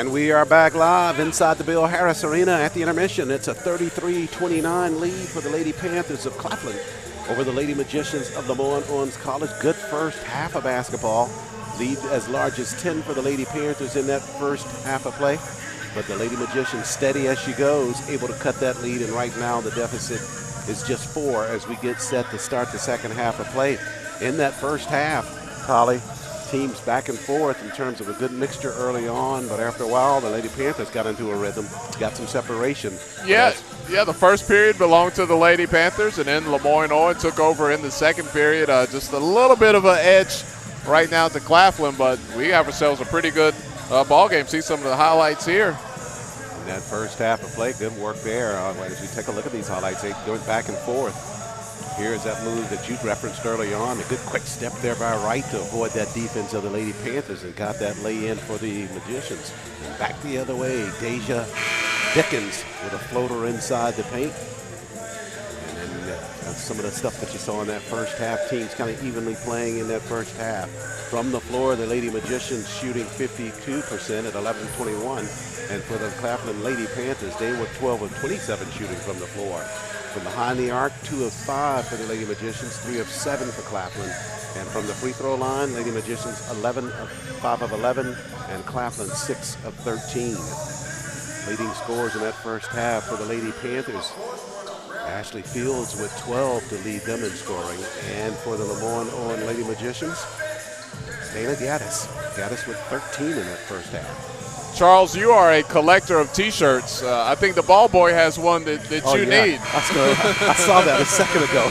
A: And we are back live inside the Bill Harris Arena at the intermission. It's a 33-29 lead for the Lady Panthers of Claflin over the Lady Magicians of LeMoyne-Owen College. Good first half of basketball. Lead as large as 10 for the Lady Panthers in that first half of play. But the Lady Magicians, steady as she goes, able to cut that lead. And right now the deficit is just 4 as we get set to start the second half of play. In that first half, Holly, teams back and forth in terms of a good mixture early on, but after a while, the Lady Panthers got into a rhythm, got some separation.
B: Yeah, the first period belonged to the Lady Panthers, and then LeMoyne-Owen took over in the second period. Just a little bit of an edge right now to Claflin, but we have ourselves a pretty good ball game. See some of the highlights here.
A: In that first half of play, good work there. As we take a look at these highlights, they going back and forth. Here's that move that you referenced early on. A good quick step there by Wright to avoid that defense of the Lady Panthers and got that lay in for the Magicians. And back the other way, Deja Dickens with a floater inside the paint. And then that's some of the stuff that you saw in that first half. Teams kind of evenly playing in that first half. From the floor, the Lady Magicians shooting 52% at 11-21. And for the Claflin Lady Panthers, they were 12 of 27 shooting from the floor. From behind the arc, 2 of 5 for the Lady Magicians, 3 of 7 for Claflin. And from the free throw line, Lady Magicians 5 of 11, and Claflin 6 of 13. Leading scores in that first half for the Lady Panthers. Ashley Fields with 12 to lead them in scoring. And for the LeMoyne-Owen Lady Magicians, Dana Gaddis. Gaddis with 13 in that first half.
B: Charles, you are a collector of T-shirts. I think the ball boy has one that you need.
A: I saw that a second ago.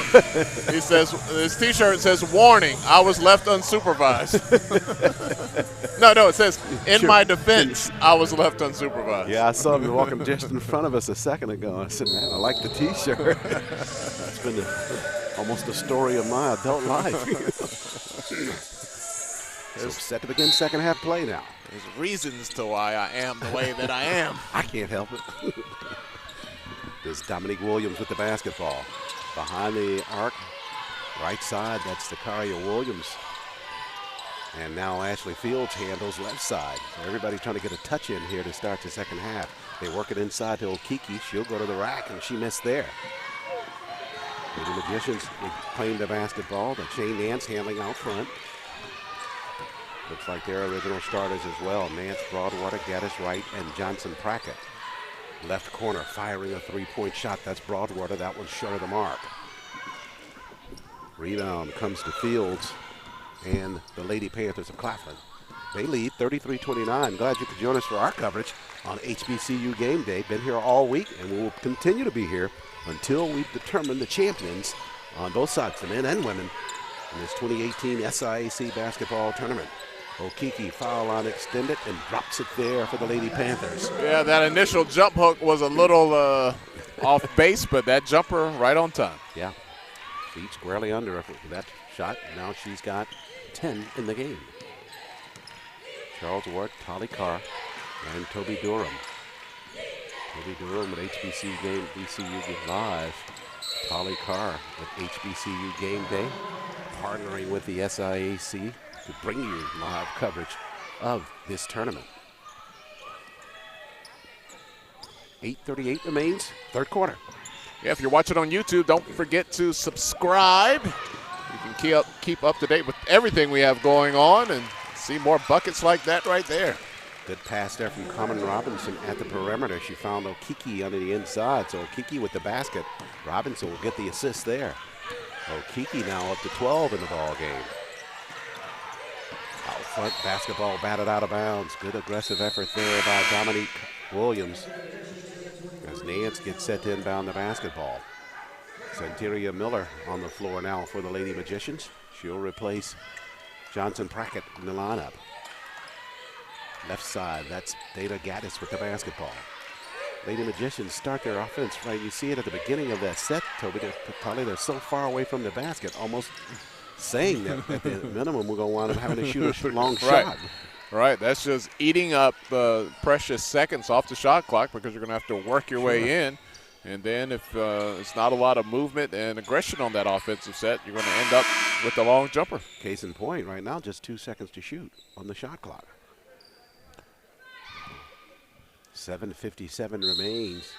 B: He says, his T-shirt says, "Warning, I was left unsupervised." No, it says, "In my defense, I was left unsupervised."
A: Yeah, I saw him walking just in front of us a second ago. I said, man, I like the T-shirt. It's been almost the story of my adult life. So set to begin second half play now.
B: There's reasons to why I am the way that I am.
A: I can't help it. There's Dominique Williams with the basketball. Behind the arc, right side, that's Takaria Williams. And now Ashley Fields handles left side. So everybody trying to get a touch in here to start the second half. They work it inside to Okiki. She'll go to the rack, and she missed there. The Magicians claim the basketball. The Shane Nance handling out front. Looks like their original starters as well. Nance, Broadwater, Gaddis Wright, and Johnson Prackett. Left corner firing a three-point shot. That's Broadwater. That one's short of the mark. Rebound comes to Fields and the Lady Panthers of Claflin. They lead 33-29. Glad you could join us for our coverage on HBCU Game Day. Been here all week, and we will continue to be here until we determine the champions on both sides, the men and women, in this 2018 SIAC basketball tournament. Okiki foul line extended and drops it there for the Lady Panthers.
B: Yeah, that initial jump hook was a little off base, but that jumper right on time.
A: Yeah, feet squarely under her for that shot. Now she's got 10 in the game. Charles Ward, Tolly Carr, and Toby Durham. Toby Durham with HBCU Game BCU Live. Tolly Carr with HBCU Game Day, partnering with the SIAC to bring you live coverage of this tournament. 8:38 remains, third quarter.
B: Yeah, if you're watching on YouTube, don't forget to subscribe. You can keep up to date with everything we have going on and see more buckets like that right there.
A: Good pass there from Carmen Robinson at the perimeter. She found Okiki under the inside, so Okiki with the basket. Robinson will get the assist there. Okiki now up to 12 in the ball game. Out front, basketball batted out of bounds. Good aggressive effort there by Dominique Williams as Nance gets set to inbound the basketball. Santeria Miller on the floor now for the Lady Magicians. She'll replace Johnson Prackett in the lineup. Left side, that's Dana Gaddis with the basketball. Lady Magicians start their offense right. You see it at the beginning of that set, Toby. They're so far away from the basket, almost saying that at the minimum we're going to wind up having to shoot a long shot.
B: Right, that's just eating up precious seconds off the shot clock because you're going to have to work your way in. And then if it's not a lot of movement and aggression on that offensive set, you're going to end up with the long jumper.
A: Case in point, right now, just 2 seconds to shoot on the shot clock. 7:57 remains.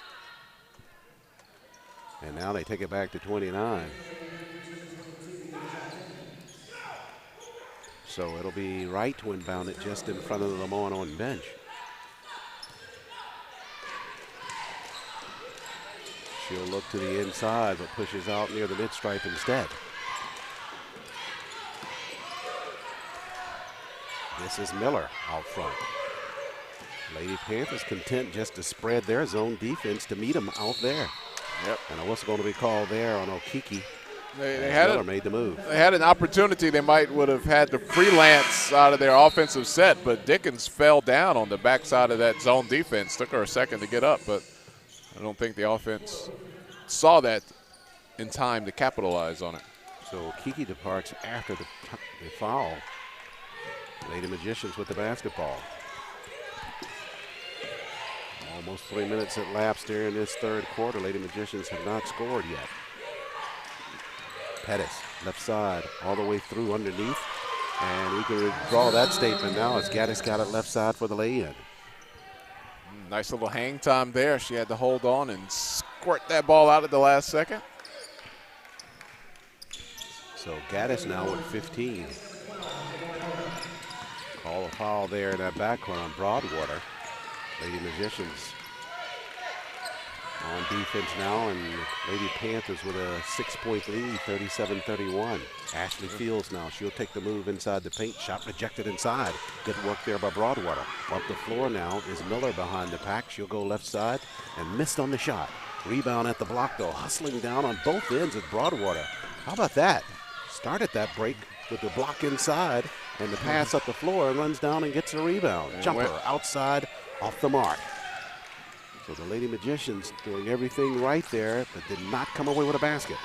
A: And now they take it back to 29. So it'll be Wright to inbound it just in front of the LeMoyne-Owen bench. She'll look to the inside, but pushes out near the mid-stripe instead. This is Miller out front. Lady Panthers content just to spread their zone defense to meet them out there.
B: Yep.
A: And what's going to be called there on Okiki?
B: Miller
A: made the move.
B: They had an opportunity. They would have had to freelance out of their offensive set, but Dickens fell down on the backside of that zone defense. Took her a second to get up, but I don't think the offense saw that in time to capitalize on it.
A: So Okiki departs after the foul. Lady Magicians with the basketball. Almost 3 minutes elapsed there in this third quarter. Lady Magicians have not scored yet. Pettis, left side, all the way through underneath. And we can draw that statement now as Gaddis got it left side for the lay-in.
B: Nice little hang time there. She had to hold on and squirt that ball out at the last second.
A: So Gaddis now with 15. Call a foul there in that backcourt on Broadwater. Lady Magicians on defense now, and Lady Panthers with a 6-point lead, 37-31. Ashley Fields now, she'll take the move inside the paint. Shot rejected inside. Good work there by Broadwater. Up the floor now is Miller behind the pack. She'll go left side and missed on the shot. Rebound at the block though, hustling down on both ends at Broadwater. How about that? Started that break with the block inside and the pass up the floor and runs down and gets a rebound. Jumper outside, off the mark. So the Lady Magicians doing everything right there, but did not come away with a basket.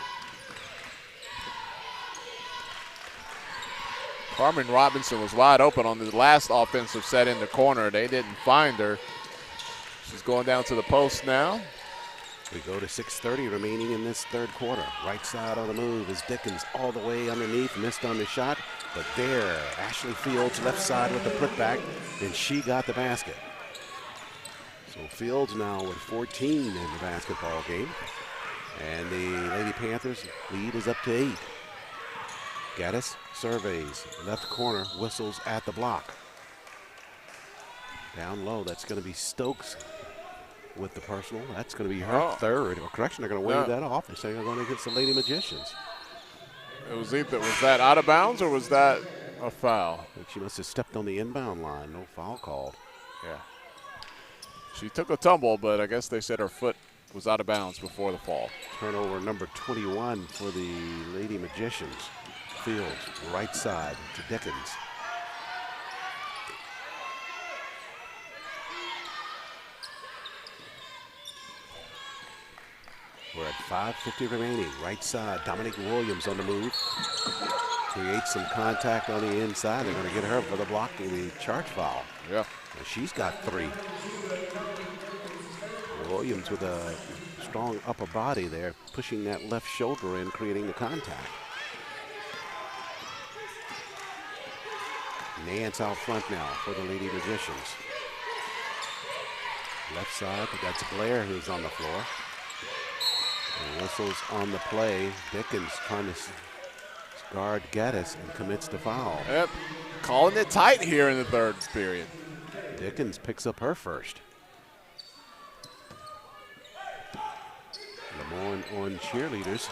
B: Carmen Robinson was wide open on the last offensive set in the corner. They didn't find her. She's going down to the post now.
A: We go to 6:30 remaining in this third quarter. Right side on the move is Dickens all the way underneath, missed on the shot. But there, Ashley Fields left side with the putback, and she got the basket. So Fields now with 14 in the basketball game. And the Lady Panthers lead is up to 8. Gaddis surveys, left corner, whistles at the block. Down low, that's going to be Stokes with the personal. That's going to be her third. Or correction, they're going to wave that off. They're saying they're going against the Lady Magicians.
B: It was either, was that out of bounds or was that a foul?
A: I think she must have stepped on the inbound line. No foul called.
B: Yeah. She took a tumble, but I guess they said her foot was out of bounds before the fall.
A: Turnover number 21 for the Lady Magicians. Fields, right side to Dickens. We're at 5:50 remaining. Right side, Dominique Williams on the move. Creates some contact on the inside. They're going to get her for the blocking, the charge foul.
B: Yeah.
A: And she's got 3. Williams with a strong upper body there, pushing that left shoulder in, creating the contact. Nance out front now for the Lady Magicians. Left side, that's Blair who's on the floor. And whistles on the play. Dickens trying to guard Gaddis and commits the foul.
B: Yep, calling it tight here in the third period.
A: Dickens picks up her first. LeMoyne-Owen cheerleaders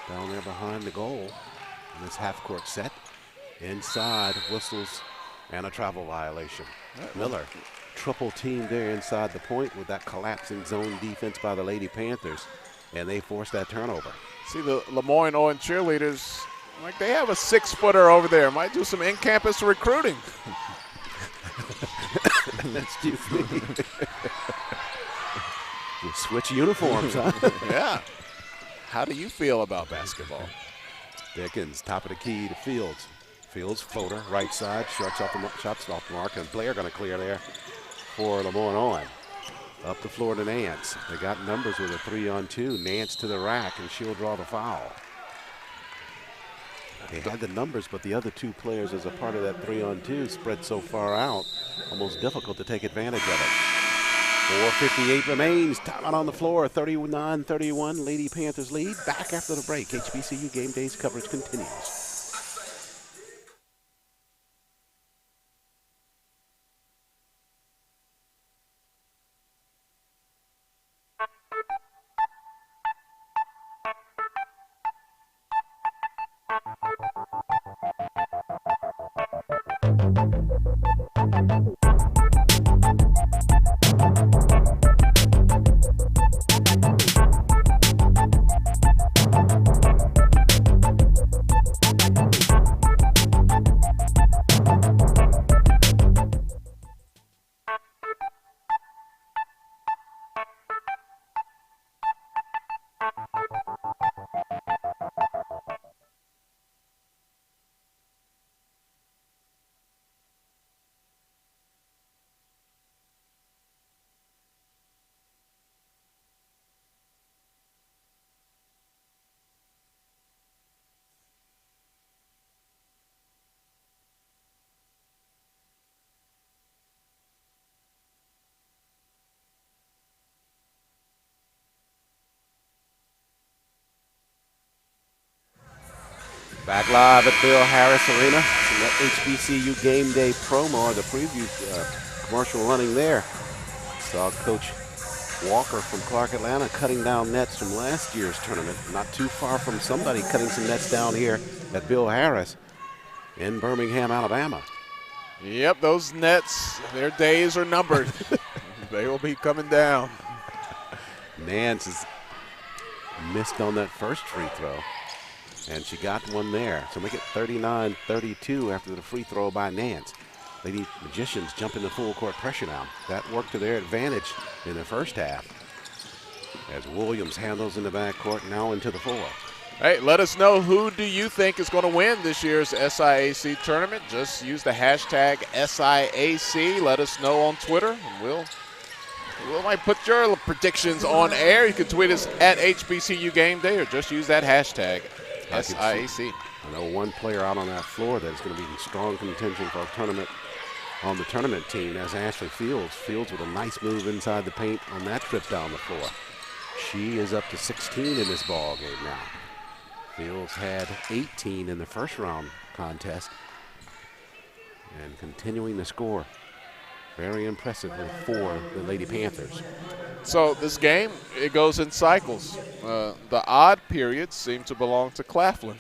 A: down there behind the goal in this half-court set. Inside, whistles, and a travel violation. Miller, triple team there inside the point with that collapsing zone defense by the Lady Panthers, and they forced that turnover.
B: See the LeMoyne-Owen cheerleaders, like they have a 6-footer over there. Might do some in-campus recruiting.
A: That's too funny. You switch uniforms, huh?
B: Yeah. How do you feel about basketball?
A: Dickens, top of the key to Fields. Fields, floater, right side, shots off the mark, and Blair going to clear there for LeMoyne-Owen. Up the floor to Nance. They got numbers with a 3-on-2. Nance to the rack, and she'll draw the foul. They had the numbers, but the other 2 players as a part of that 3-on-2 spread so far out, almost difficult to take advantage of it. 4:58 remains. Timeout on the floor. 39-31. Lady Panthers lead. Back after the break. HBCU Game Days coverage continues. Back live at Bill Harris Arena. And that HBCU Game Day promo, or the preview commercial running there. Saw Coach Walker from Clark, Atlanta, cutting down nets from last year's tournament. Not too far from somebody cutting some nets down here at Bill Harris in Birmingham, Alabama.
B: Yep, those nets, their days are numbered. They will be coming down.
A: Nance has missed on that first free throw, and she got one there. So make it 39-32 after the free throw by Nance. Lady Magicians jump into full court pressure now. That worked to their advantage in the first half as Williams handles in the backcourt, now into the floor.
B: Hey, let us know, who do you think is going to win this year's SIAC tournament? Just use the hashtag SIAC. Let us know on Twitter, and we might put your predictions on air. You can tweet us at HBCU Game Day, or just use that hashtag SIAC.
A: I know one player out on that floor that is going to be in strong contention for a tournament on the tournament team. That's Ashley Fields. Fields with a nice move inside the paint on that trip down the floor. She is up to 16 in this ball game now. Fields had 18 in the first round contest and continuing to score very impressively for the Lady Panthers.
B: So this game, it goes in cycles. The odd periods seem to belong to Claflin.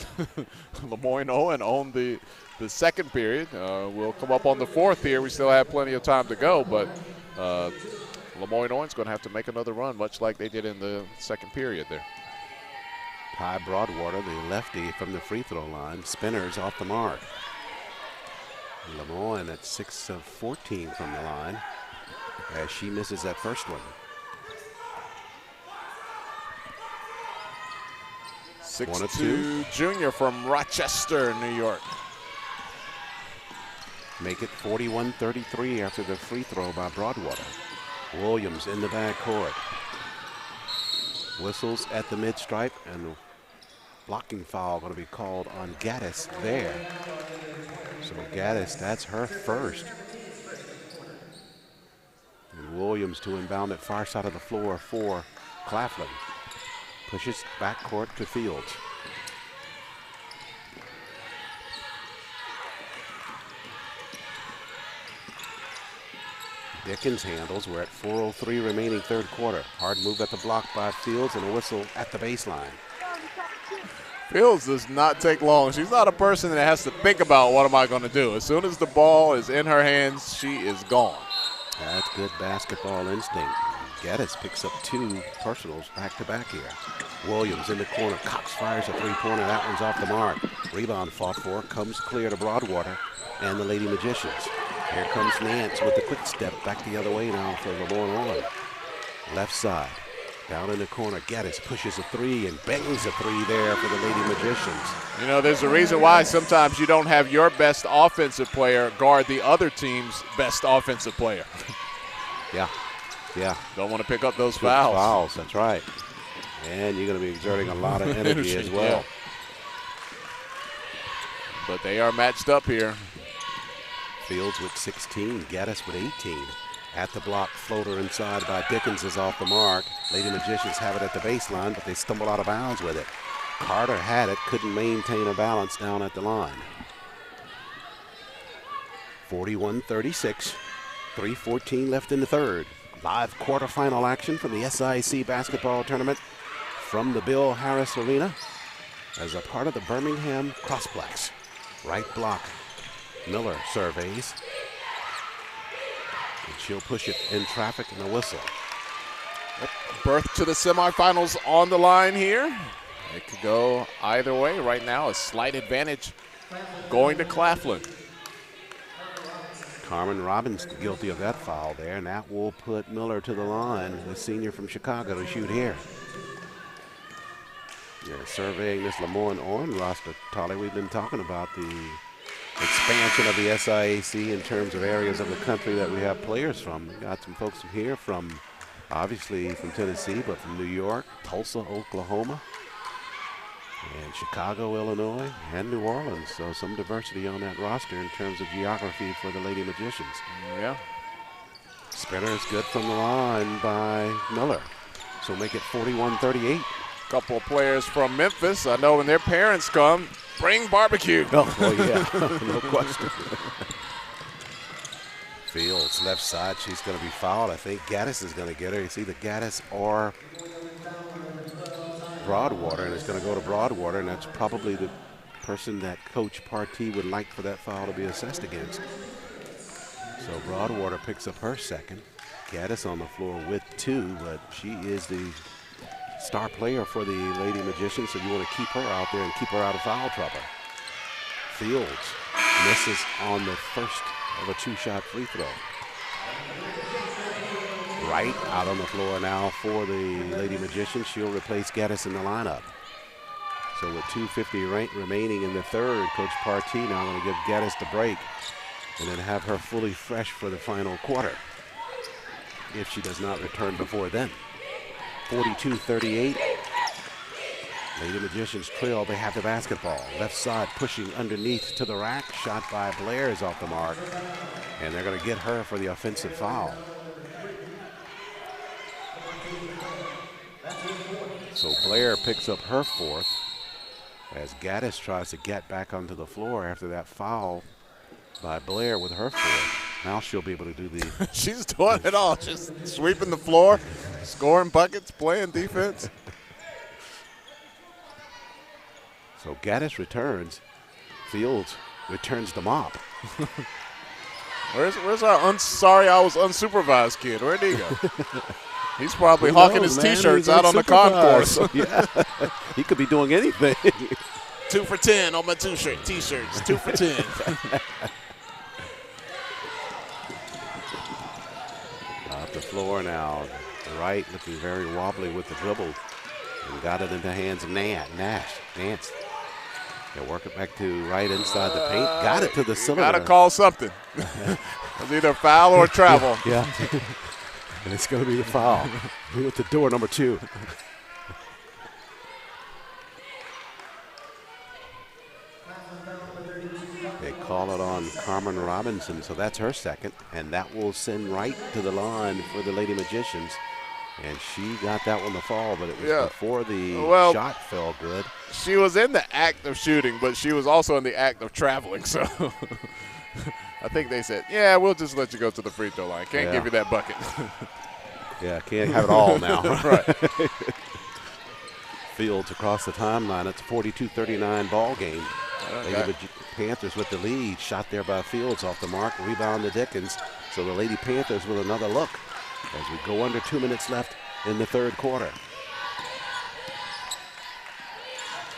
B: LeMoyne-Owen owned the second period. We'll come up on the fourth here. We still have plenty of time to go, but LeMoyne-Owen's going to have to make another run, much like they did in the second period there.
A: Ty Broadwater, the lefty from the free throw line, spinners off the mark. LeMoyne at 6 of 14 from the line as she misses that first one.
B: 6'2" junior from Rochester, New York.
A: Make it 41-33 after the free throw by Broadwater. Williams in the backcourt. Whistles at the mid-stripe, and blocking foul going to be called on Gaddis there. So Gaddis, that's her first. And Williams to inbound at far side of the floor for Claflin. Pushes backcourt to Fields. Dickens handles. We're at 4:03 remaining third quarter. Hard move at the block by Fields and a whistle at the baseline.
B: Fields does not take long. She's not a person that has to think about what am I going to do. As soon as the ball is in her hands, she is gone.
A: That's good basketball instinct. Gaddis picks up 2 personals back-to-back here. Williams in the corner. Cox fires a three-pointer. That one's off the mark. Rebound fought for. Comes clear to Broadwater and the Lady Magicians. Here comes Nance with the quick step back the other way now for LeMoyne-Owen. Left side. Down in the corner, Gaddis pushes a 3 and bangs a 3 there for the Lady Magicians.
B: You know, there's a reason why sometimes you don't have your best offensive player guard the other team's best offensive player.
A: Yeah.
B: Don't want to pick up those
A: Good
B: fouls.
A: Fouls, that's right. And you're going to be exerting a lot of energy as well.
B: Yeah. But they are matched up here.
A: Fields with 16, Gaddis with 18. At the block, floater inside by Dickens is off the mark. Lady Magicians have it at the baseline, but they stumble out of bounds with it. Carter had it, couldn't maintain a balance down at the line. 41-36, 3:14 left in the third. Live quarterfinal action from the SIAC basketball tournament from the Bill Harris Arena as a part of the Birmingham Crossplex. Right block, Miller surveys. And she'll push it in traffic and a whistle.
B: Berth to the semifinals on the line here. It could go either way. Right now, a slight advantage going to Claflin.
A: Carmen Robbins guilty of that foul there, and that will put Miller to the line, the senior from Chicago, to shoot here. Yeah, surveying this LeMoyne-Owen roster, Tolly, we've been talking about the expansion of the SIAC in terms of areas of the country that we have players from. We got some folks from here, from obviously from Tennessee, but from New York, Tulsa, Oklahoma, and Chicago, Illinois, and New Orleans. So some diversity on that roster in terms of geography for the Lady Magicians.
B: Yeah.
A: Spinner is good from the line by Miller. So make it 41-38.
B: Couple of players from Memphis. I know when their parents come, bring barbecue.
A: Oh, well, yeah, no question. Fields, left side. She's going to be fouled. I think Gaddis is going to get her. It's either Gaddis or Broadwater, and it's going to go to Broadwater, and that's probably the person that Coach Partee would like for that foul to be assessed against. So Broadwater picks up her second. Gaddis on the floor with 2, but she is the star player for the Lady Magicians, so you want to keep her out there and keep her out of foul trouble. Fields misses on the first of a 2-shot free throw. Wright out on the floor now for the Lady Magicians. She'll replace Gaddis in the lineup. So with 2:50 remaining in the third, Coach Partee now going to give Gaddis the break and then have her fully fresh for the final quarter if she does not return before then. 42-38. Lady Magicians trail. They have the basketball. Left side pushing underneath to the rack. Shot by Blair is off the mark. And they're going to get her for the offensive foul. So Blair picks up her 4th as Gaddis tries to get back onto the floor after that foul by Blair with her 4th. Now she'll be able to do the...
B: She's doing it all. Just sweeping the floor, scoring buckets, playing defense.
A: So Gaddis returns. Fields returns the mop.
B: Where's our sorry I was unsupervised kid? Where'd he go? He's probably hawking his T-shirts out on the concourse.
A: Yeah, he could be doing anything.
B: 2 for 10 on my T-shirts. 2 for 10.
A: Off the floor now. Wright looking very wobbly with the dribble. And got it into the hands of Nance. They work it back to Wright inside the paint. Got it to the cylinder.
B: Got to call something. It's either foul or travel.
A: Yeah. And it's going to be the foul. We went to door number 2. They call it on Carmen Robinson, so that's her second. And that will send Wright to the line for the Lady Magicians. And she got that one to fall, but it was before the shot fell good.
B: She was in the act of shooting, but she was also in the act of traveling. So I think they said, yeah, we'll just let you go to the free throw line. Can't give you that bucket.
A: Yeah, can't have it all now.
B: Right.
A: Fields across the timeline. It's a 42-39 ball game. Lady Panthers with the lead. Shot there by Fields off the mark. Rebound to Dickens. So the Lady Panthers with another look as we go under 2 minutes left in the third quarter.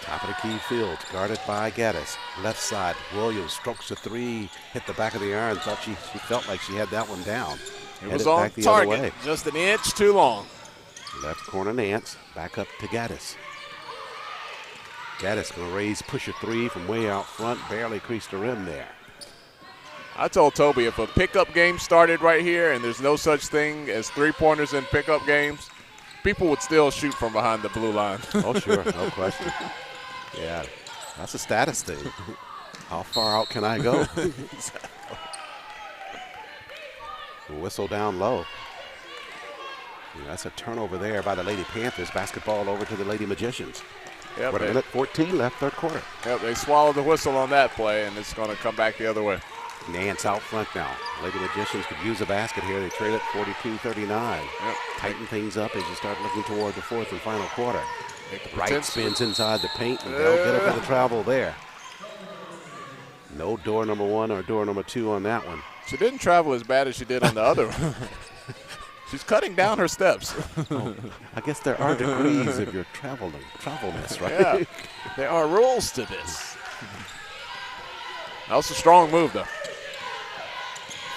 A: Top of the key, Fields, guarded by Gaddis. Left side, Williams strokes a 3, hit the back of the iron. Thought she felt like she had that one down.
B: It was on target, just an inch too long.
A: Left corner, Nance, back up to Gaddis. Gaddis going to raise, push a 3 from way out front, barely creased the rim there.
B: I told Toby if a pickup game started right here and there's no such thing as 3-pointers in pickup games, people would still shoot from behind the blue line.
A: Oh, sure, no question. Yeah, that's a status thing. How far out can I go? Whistle down low. Yeah, that's a turnover there by the Lady Panthers. Basketball over to the Lady Magicians.
B: Yep,
A: What a minute 14 left, third quarter.
B: Yep, they swallowed the whistle on that play, and it's going to come back the other way.
A: Nance out front now. Lady Magicians could use a basket here. They trail it 42-39.
B: Yep.
A: Tighten things up as you start looking toward the fourth and final quarter. Wright spins inside the paint, and they'll get up for the travel there. No door number 1 or door number 2 on that one.
B: She didn't travel as bad as she did on the other one. She's cutting down her steps.
A: Oh, I guess there are degrees of your travelness, right?
B: Yeah, there are rules to this. That was a strong move, though.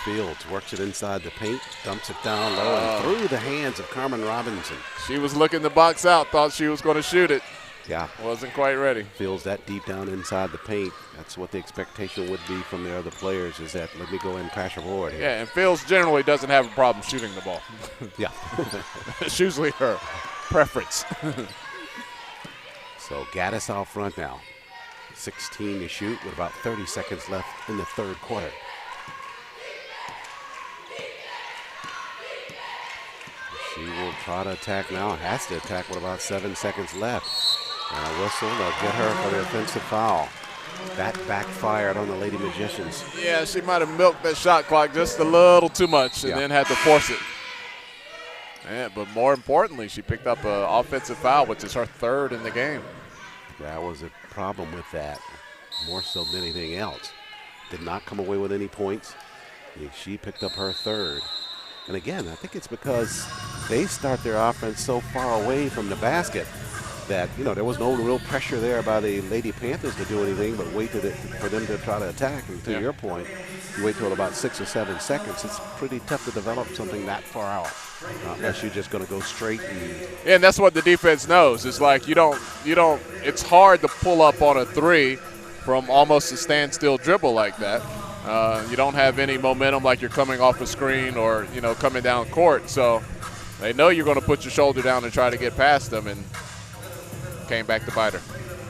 A: Fields works it inside the paint, dumps it down low and through the hands of Carmen Robinson.
B: She was looking the box out, thought she was going to shoot it.
A: Yeah.
B: Wasn't quite ready.
A: Fields that deep down inside the paint. That's what the expectation would be from the other players, is that let me go in and crash a board here.
B: Yeah, and Fields generally doesn't have a problem shooting the ball.
A: Yeah.
B: It's usually her preference.
A: So Gaddis out front now. 16 to shoot with about 30 seconds left in the third quarter. She will try to attack now. Has to attack with about 7 seconds left. And a whistle to get her for the offensive foul. That backfired on the Lady Magicians.
B: Yeah, she might have milked that shot clock just a little too much and then had to force it. Yeah, but more importantly, she picked up an offensive foul, which is her 3rd in the game.
A: That was a problem with that, more so than anything else. Did not come away with any points. She picked up her 3rd. And again, I think it's because they start their offense so far away from the basket that, there was no real pressure there by the Lady Panthers to do anything but wait for them to try to attack. And to your point, you wait till about 6 or 7 seconds. It's pretty tough to develop something that far out, unless you're just going to go straight.
B: And that's what the defense knows. It's like it's hard to pull up on a 3 from almost a standstill dribble like that. You don't have any momentum like you're coming off a screen or, coming down court. So they know you're going to put your shoulder down and try to get past them, and came back to bite her.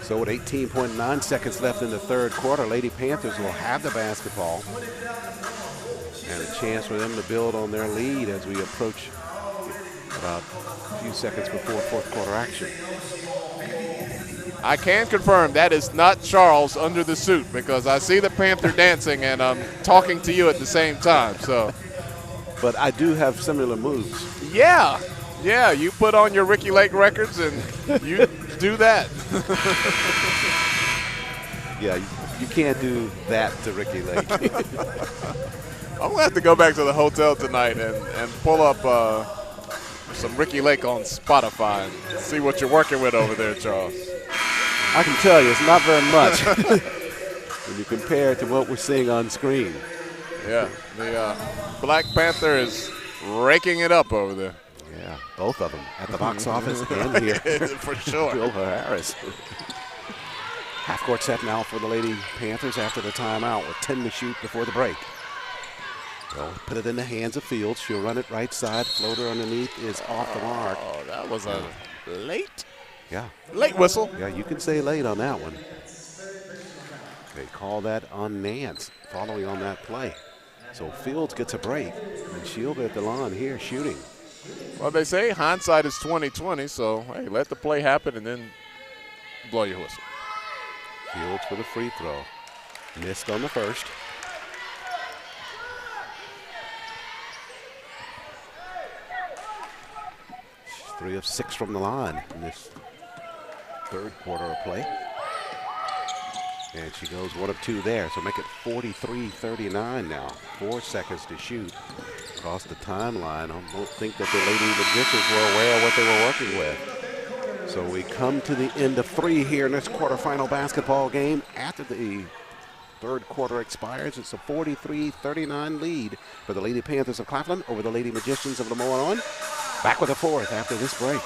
A: So with 18.9 seconds left in the 3rd quarter, Lady Panthers will have the basketball and a chance for them to build on their lead as we approach about a few seconds before 4th quarter action.
B: I can confirm that is not Charles under the suit, because I see the Panther dancing and I'm talking to you at the same time. So,
A: but I do have similar moves.
B: Yeah, you put on your Ricky Lake records and you do that.
A: Yeah, you can't do that to Ricky Lake.
B: I'm going to have to go back to the hotel tonight and pull up some Ricky Lake on Spotify and see what you're working with over there, Charles.
A: I can tell you, it's not very much when you compare it to what we're seeing on screen.
B: Yeah, the Black Panther is raking it up over there.
A: Yeah, both of them at the box office and here.
B: For sure.
A: Bill Harris. Half-court set now for the Lady Panthers after the timeout with 10 to shoot before the break. They'll put it in the hands of Fields. She'll run it right side. Floater underneath is off the mark.
B: Oh, that was a late whistle.
A: Yeah, you can say late on that one. They call that on Nance following on that play. So Fields gets a break, and she'll be at the line here shooting.
B: Well, they say hindsight is 20/20, so hey, let the play happen and then blow your whistle.
A: Fields for the free throw. Missed on the first. She's 3 of 6 from the line in this 3rd quarter of play. And she goes 1 of 2 there, so make it 43-39 now. 4 seconds to shoot across the timeline. I don't think that the Lady Magicians were aware of what they were working with. So we come to the end of 3 here in this quarterfinal basketball game. After the 3rd quarter expires, it's a 43-39 lead for the Lady Panthers of Claflin over the Lady Magicians of LeMoyne-Owen. Back with the 4th after this break.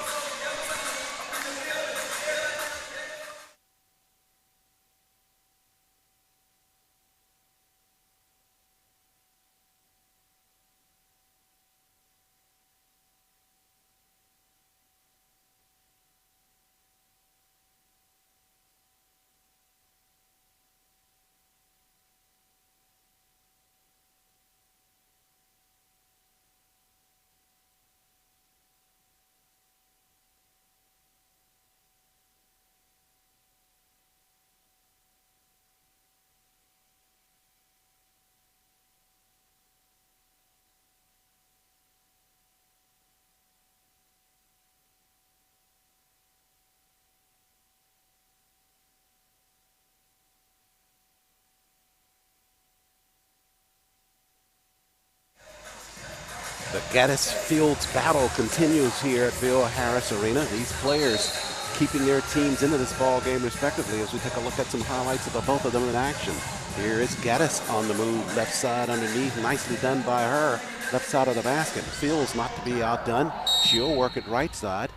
A: The Gaddis Fields battle continues here at Bill Harris Arena. These players keeping their teams into this ball game respectively as we take a look at some highlights of both of them in action. Here is Gaddis on the move, left side underneath, nicely done by her, left side of the basket. Fields not to be outdone. She'll work it right side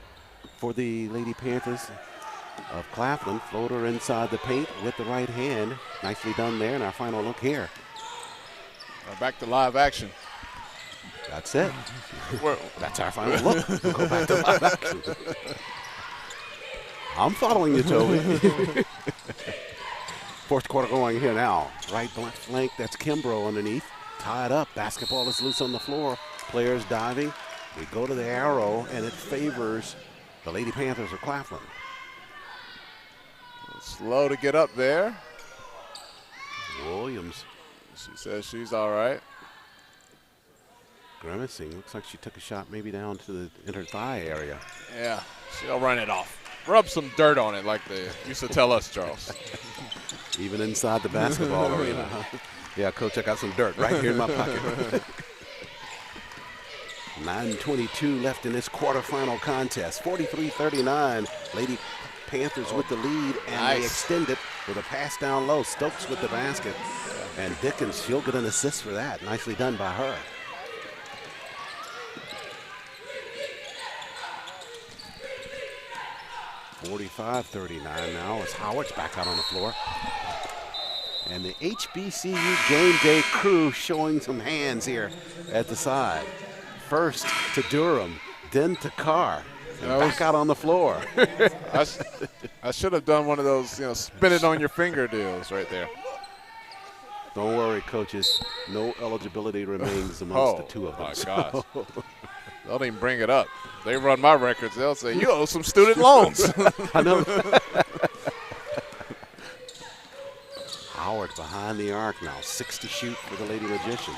A: for the Lady Panthers of Claflin. Floater inside the paint with the right hand. Nicely done there, and our final look here.
B: Back to live action.
A: That's it. That's our final look. We'll go back to live action. I'm following you, Toby. 4th quarter going here now. Right left flank, that's Kimbrough underneath. Tied up, basketball is loose on the floor. Players diving. We go to the arrow, and it favors the Lady Panthers of Claflin.
B: Slow to get up there.
A: Williams.
B: She says she's all right.
A: Grimacing. Looks like she took a shot maybe down to the inner thigh area.
B: Yeah, she'll run it off. Rub some dirt on it like they used to tell us, Charles.
A: Even inside the basketball arena. Yeah, Coach, I got some dirt right here in my pocket. 9:22 left in this quarterfinal contest. 43-39. Lady Panthers with the lead, and they extend it with a pass down low. Stokes with the basket. And Dickens, she'll get an assist for that. Nicely done by her. $45-39 now as Howard's back out on the floor. And the HBCU game day crew showing some hands here at the side. First to Durham, then to Carr, and back out on the floor.
B: I should have done one of those, spin it on your finger deals right there.
A: Don't worry, coaches. No eligibility remains amongst the two of them.
B: Oh, my gosh. Don't even bring it up. They run my records. They'll say, you owe some student loans.
A: I know. Howard behind the arc now. 6 to shoot for the Lady Magicians.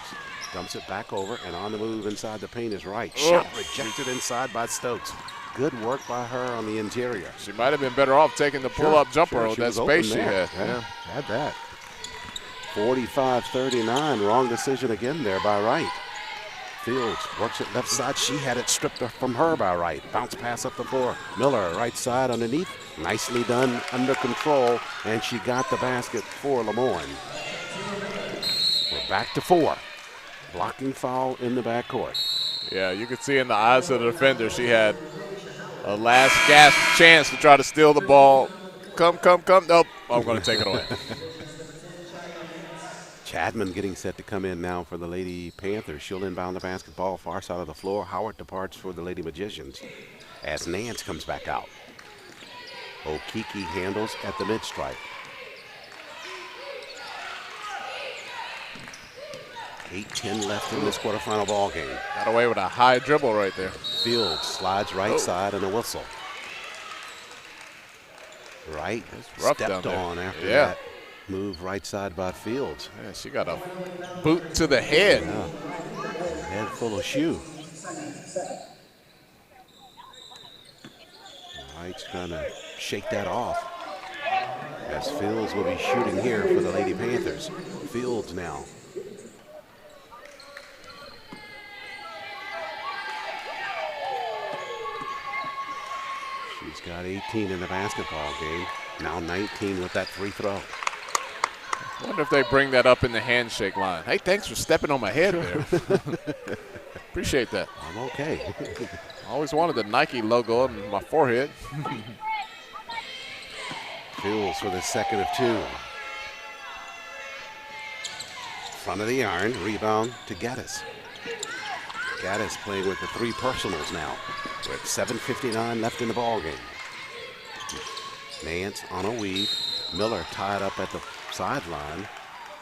A: Dumps it back over, and on the move inside the paint is right. Shot rejected inside by Stokes. Good work by her on the interior.
B: She might have been better off taking the pull-up jumper with that space she had.
A: Yeah, had that. 45-39. Wrong decision again there by Wright. Fields works it left side. She had it stripped from her by Wright. Bounce pass up the floor. Miller, right side underneath. Nicely done, under control, and she got the basket for LeMoyne. We're back to 4. Blocking foul in the backcourt.
B: Yeah, you could see in the eyes of the defender she had a last gasp chance to try to steal the ball. Come. Nope, I'm going to take it away.
A: Chadman getting set to come in now for the Lady Panthers. She'll inbound the basketball far side of the floor. Howard departs for the Lady Magicians as Nance comes back out. Okiki handles at the mid-stripe. 8:10 left in this quarterfinal ball game.
B: Got away with a high dribble right there.
A: Fields slides right side and a whistle. Right stepped on after that. Move right side by Fields.
B: Yeah, she got a boot to the head.
A: Yeah. Head full of shoe. Wright's gonna shake that off as Fields will be shooting here for the Lady Panthers. Fields now. She's got 18 in the basketball game. Now 19 with that free throw.
B: I wonder if they bring that up in the handshake line. Hey, thanks for stepping on my head there. Appreciate that.
A: I'm okay.
B: I always wanted the Nike logo on my forehead.
A: Fields for the second of 2. Front of the iron, rebound to Gaddis. Gaddis playing with the 3 personals now with 7:59 left in the ball game. Nance on a weave. Miller tied up at the sideline,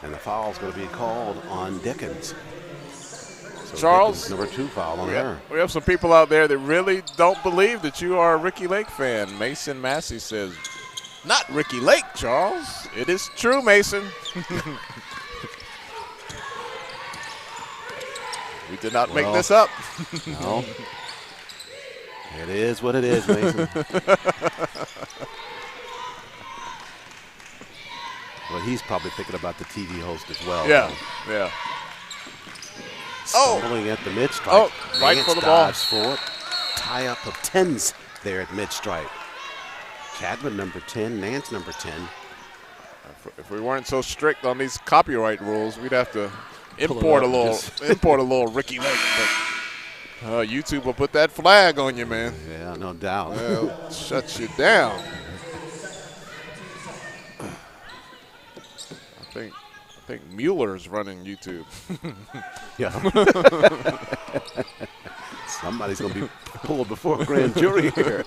A: and the foul's going to be called on Dickens. So
B: Charles,
A: Dickens, number 2 foul on her.
B: We have some people out there that really don't believe that you are a Ricky Lake fan. Mason Massey says, not Ricky Lake, Charles. It is true, Mason. We did not make this up.
A: No. It is what it is, Mason. Well, he's probably thinking about the TV host as well.
B: Yeah, yeah.
A: Stumbling at the mid-stripe.
B: Oh, right
A: Nance
B: for the ball.
A: dives for it. Tie up of 10s there at mid-stripe. Chadman number 10, Nance number 10.
B: If we weren't so strict on these copyright rules, we'd have to import a little Ricky Lake. But YouTube will put that flag on you, man.
A: Yeah, no doubt.
B: Well, shuts you down. I think Mueller's running YouTube.
A: Yeah. Somebody's going to be pulled before a grand jury here.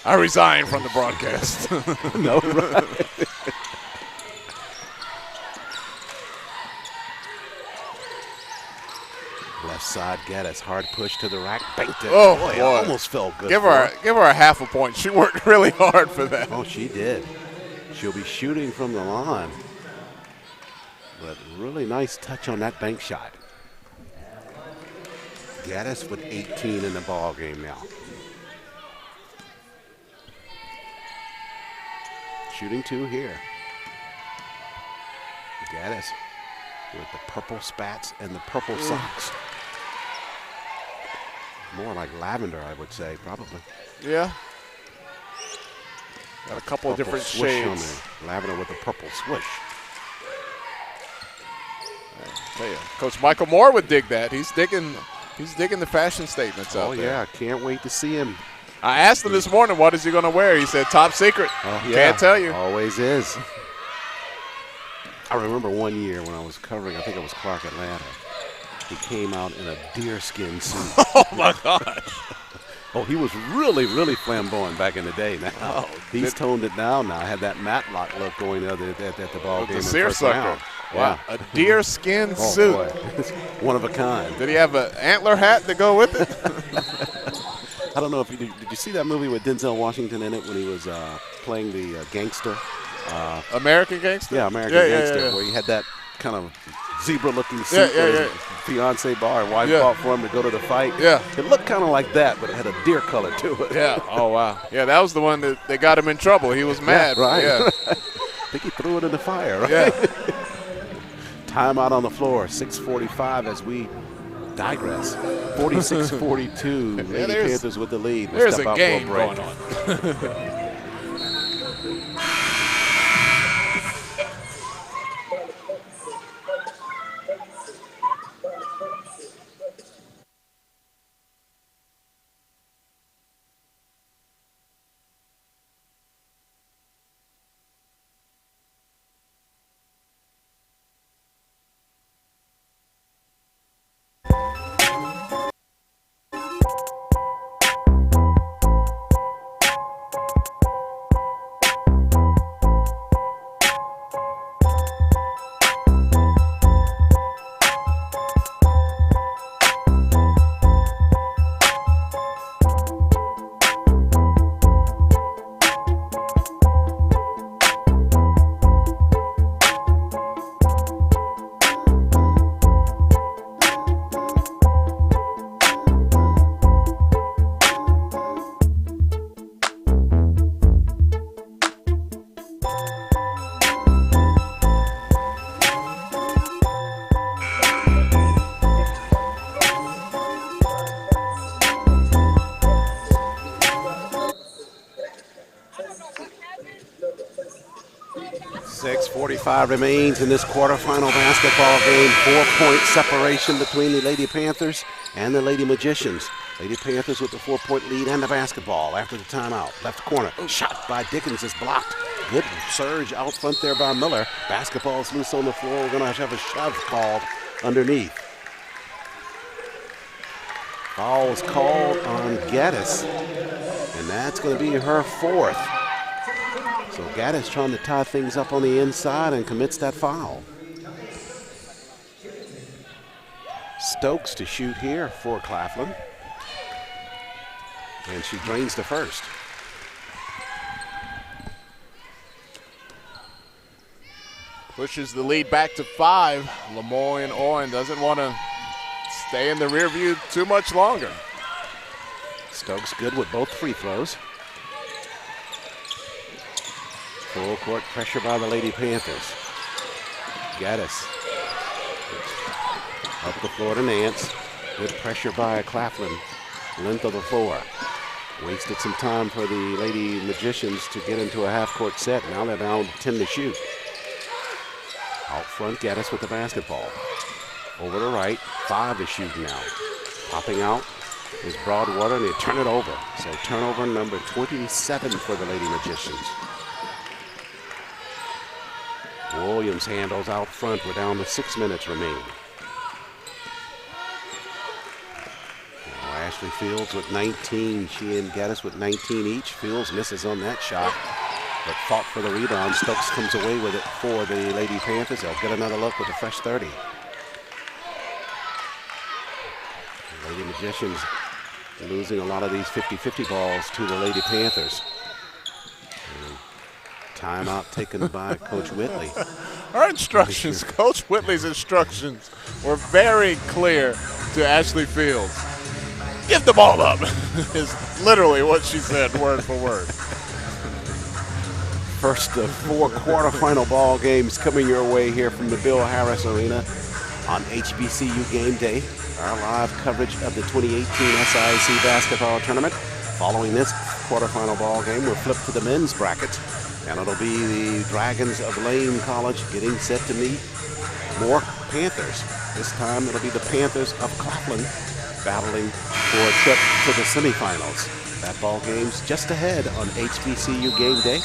B: I resign from the broadcast.
A: No, right. Left side, Gaddis, hard push to the rack, banked it.
B: Oh,
A: boy,
B: boy.
A: Almost felt good.
B: Give her a half a point. She worked really hard for that.
A: Oh, she did. She'll be shooting from the line. But really nice touch on that bank shot. Gaddis with 18 in the ball game now. Shooting 2 here. Gaddis with the purple spats and the purple socks. More like lavender, I would say, probably.
B: Yeah. Got a couple of
A: Purple
B: different
A: swish on
B: shades.
A: there. Lavender with the purple swish.
B: Tell you, Coach Michael Moore would dig that. He's digging the fashion statements out there.
A: Oh, yeah. Can't wait to see him.
B: I asked him this morning, what is he going to wear? He said, top secret.
A: Oh, yeah.
B: Can't tell you.
A: Always is. I remember one year when I was covering, I think it was Clark Atlanta. He came out in a deerskin suit.
B: Oh, my gosh.
A: Oh, he was really, really flamboyant back in the day. Now he's toned it down now. Had that Matlock look going at the ball game in the first
B: seersucker.
A: round.
B: Wow, a deer skin
A: Oh,
B: suit.
A: boy. One of a kind.
B: Did he have an antler hat to go with it?
A: I don't know if you did you see that movie with Denzel Washington in it when he was playing the gangster?
B: American Gangster?
A: Yeah, American Gangster,
B: yeah.
A: where he had that kind of zebra-looking suit that his fiance bought. Her wife bought for him to go to the fight.
B: Yeah.
A: It looked kind of like that, but it had a deer color to it.
B: Yeah. Oh, wow. Yeah, that was the one that got him in trouble. He was mad.
A: Yeah, right.
B: Yeah.
A: I think he threw it in the fire, right?
B: Yeah.
A: Timeout on the floor, 6:45 as we digress. 46-42, Lady Panthers with the lead. We'll
B: There's
A: step
B: a
A: out
B: game
A: for a break.
B: going on.
A: 6:45 remains in this quarterfinal basketball game. 4-point separation between the Lady Panthers and the Lady Magicians. Lady Panthers with the 4-point lead and the basketball after the timeout. Left corner, shot by Dickens is blocked. Good surge out front there by Miller. Basketball is loose on the floor. We're going to have a shove called underneath. Foul is called on Gaddis, and that's going to be her fourth. So Gaddis trying to tie things up on the inside and commits that foul. Stokes to shoot here for Claflin. And she drains the first.
B: Pushes the lead back to 5. LeMoyne-Owen doesn't want to stay in the rear view too much longer.
A: Stokes good with both free throws. Full court pressure by the Lady Panthers. Gaddis up the floor to Nance. Good pressure by Claflin. Length of the floor. Wasted some time for the Lady Magicians to get into a half-court set. Now they're down 10 to shoot. Out front, Gaddis with the basketball. Over to right, 5 to shoot now. Popping out is Broadwater, and they turn it over. So turnover number 27 for the Lady Magicians. Williams handles out front. We're down to 6 minutes remaining. Now Ashley Fields with 19. She and Gaddis with 19 each. Fields misses on that shot, but fought for the rebound. Stokes comes away with it for the Lady Panthers. They'll get another look with a fresh 30. Magicians losing a lot of these 50-50 balls to the Lady Panthers. And timeout taken by Coach Whitley.
B: Her instructions, Coach Whitley's instructions were very clear to Ashley Fields. Give the ball up is literally what she said, word for word.
A: First of 4 quarterfinal ball games coming your way here from the Bill Harris Arena on HBCU Game Day. Our live coverage of the 2018 SIAC basketball tournament. Following this quarterfinal ball game, we'll flip to the men's bracket, and it'll be the Dragons of Lane College getting set to meet more Panthers. This time it'll be the Panthers of Claflin battling for a trip to the semifinals. That ball game's just ahead on HBCU Game Day.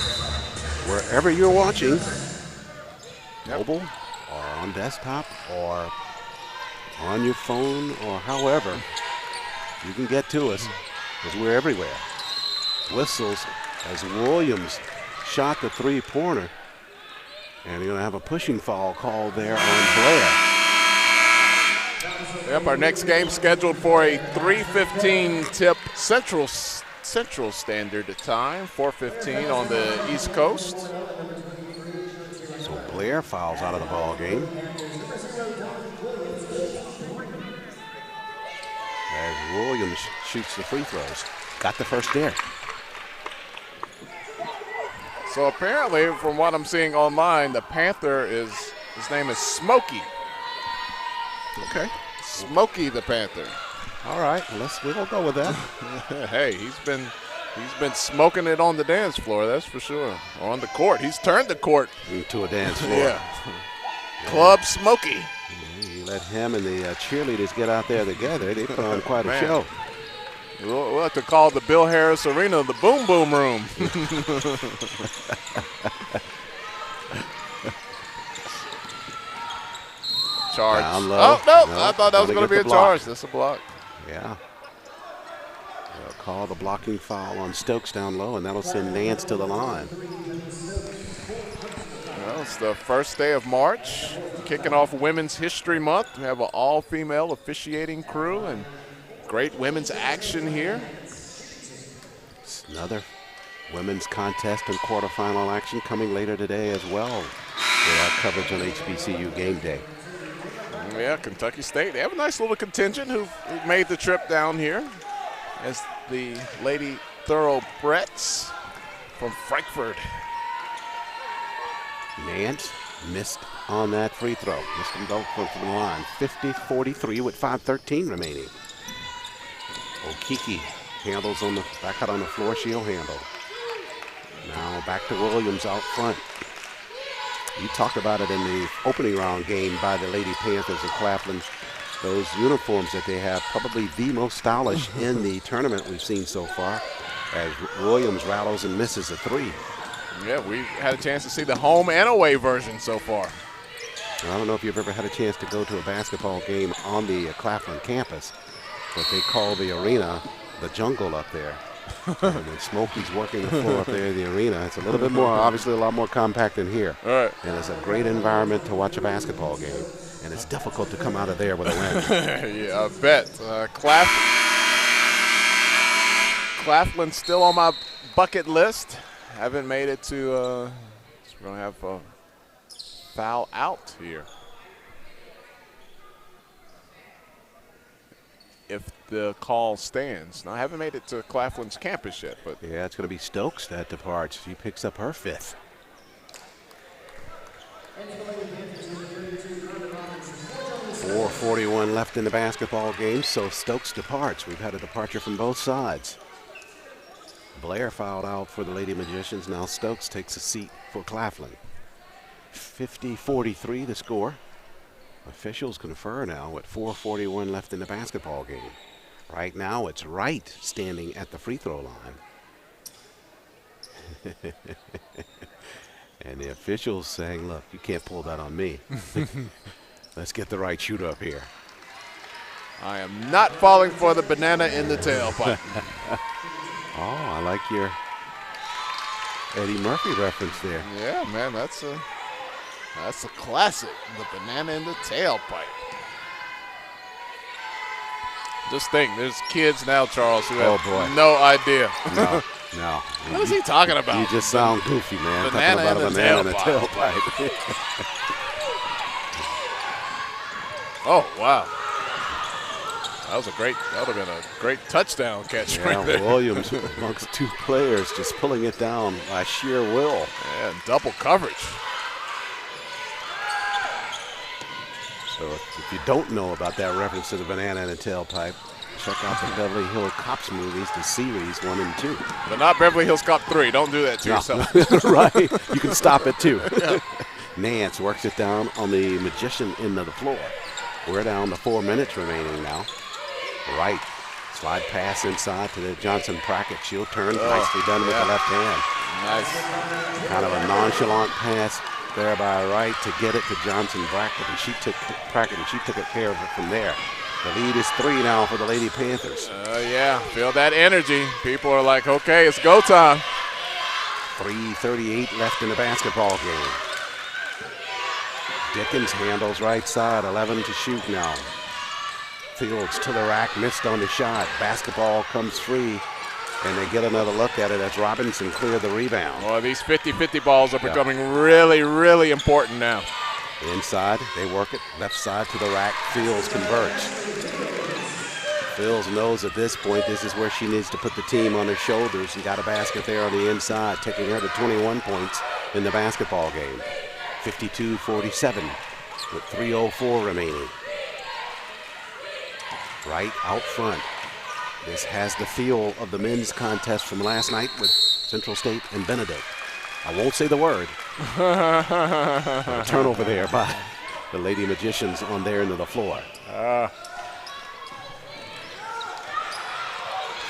A: Wherever you're watching, mobile or on desktop or on your phone or however, you can get to us because we're everywhere. Whistles as Williams shot the three-pointer, and you're going to have a pushing foul called there on Blair.
B: Yep, our next game scheduled for a 3:15 tip Central Standard Time, 4:15 on the East Coast.
A: So Blair fouls out of the ball game. As Williams shoots the free throws. Got the first there.
B: So apparently, from what I'm seeing online, the Panther his name is Smokey.
A: Okay.
B: Smokey the Panther.
A: All right, we'll go with that.
B: Hey, he's been smoking it on the dance floor, that's for sure. On the court, he's turned the court
A: into a dance floor.
B: Yeah. Club Smokey.
A: Yeah, you let him and the cheerleaders get out there together. They put on quite a show.
B: We'll have to call the Bill Harris Arena the Boom Boom Room. Charge.
A: Down low.
B: Oh, no, I thought that was going to be a charge. That's a block.
A: Yeah. They'll call the blocking foul on Stokes down low, and that'll send Nance to the line.
B: Well, it's the first day of March, kicking off Women's History Month. We have an all-female officiating crew and great women's action here.
A: It's another women's contest and quarterfinal action coming later today as well with our coverage on HBCU Game Day.
B: Yeah, Kentucky State. They have a nice little contingent who made the trip down here as the Lady Thoroughbreds from Frankfurt.
A: Nance missed on that free throw. Missed them both from the line. 50-43 with 5:13 remaining. Okiki handles on the back out on the floor. She'll handle. Now back to Williams out front. You talked about it in the opening round game by the Lady Panthers of Claflin. Those uniforms that they have, probably the most stylish in the tournament we've seen so far, as Williams rattles and misses a three.
B: Yeah, we've had a chance to see the home and away version so far.
A: I don't know if you've ever had a chance to go to a basketball game on the Claflin campus, but they call the arena the jungle up there. And when Smokey's working the floor up there in the arena, it's a little bit more, obviously a lot more compact than here.
B: All right.
A: And it's a great environment to watch a basketball game. And it's difficult to come out of there with a win.
B: Yeah, I bet. Claflin's still on my bucket list. Haven't made it to, we're going to have a foul out here. If the call stands. Now, I haven't made it to Claflin's campus yet, but
A: yeah, it's going to be Stokes that departs. She picks up her fifth. .441 left in the basketball game, so Stokes departs. We've had a departure from both sides. Blair fouled out for the Lady Magicians. Now Stokes takes a seat for Claflin. 50-43 the score. Officials confer now with 4:41 left in the basketball game. Right now, it's Wright standing at the free throw line. And the officials saying, look, you can't pull that on me. Let's get the right shooter up here.
B: I am not falling for the banana in the tailpipe.
A: Oh, I like your Eddie Murphy reference there.
B: Yeah, man, that's a classic, the banana in the tailpipe. Just think, there's kids now, Charles, who have
A: boy.
B: no idea.
A: No.
B: What is he talking about?
A: You just sound goofy, man.
B: Banana
A: Talking about a
B: and a
A: banana and a
B: tailpipe.
A: tailpipe.
B: Oh, wow. That would have been a great touchdown catch right there.
A: Williams amongst two players just pulling it down by sheer will.
B: Yeah, double coverage.
A: So if you don't know about that reference to the banana and a tailpipe, check out the Beverly Hills Cops movies, the series 1 and 2.
B: But not Beverly Hills Cop 3. Don't do that to yourself.
A: Right. You can stop it too. Yeah. Nance works it down on the magician end of the floor. We're down to 4 minutes remaining now. Right. Slide pass inside to the Johnson Brackett. She'll turn. Nicely done with the left hand.
B: Nice.
A: Kind of a nonchalant pass there by Wright to get it to Johnson Brackett, and she took care of it from there. The lead is 3 now for the Lady Panthers.
B: Yeah, feel that energy. People are like, okay, it's go time.
A: 3:38 left in the basketball game. Dickens handles right side, 11 to shoot now. Fields to the rack, missed on the shot. Basketball comes free, and they get another look at it as Robinson cleared the rebound.
B: Well, these 50-50 balls are becoming really, really important now.
A: Inside, they work it. Left side to the rack. Fields converts. Fields knows at this point this is where she needs to put the team on her shoulders, and got a basket there on the inside, taking her to 21 points in the basketball game. 52-47 with 3:04 remaining. Right out front. This has the feel of the men's contest from last night with Central State and Benedict. I won't say the word. A turnover there by the Lady Magicians on their end of the floor.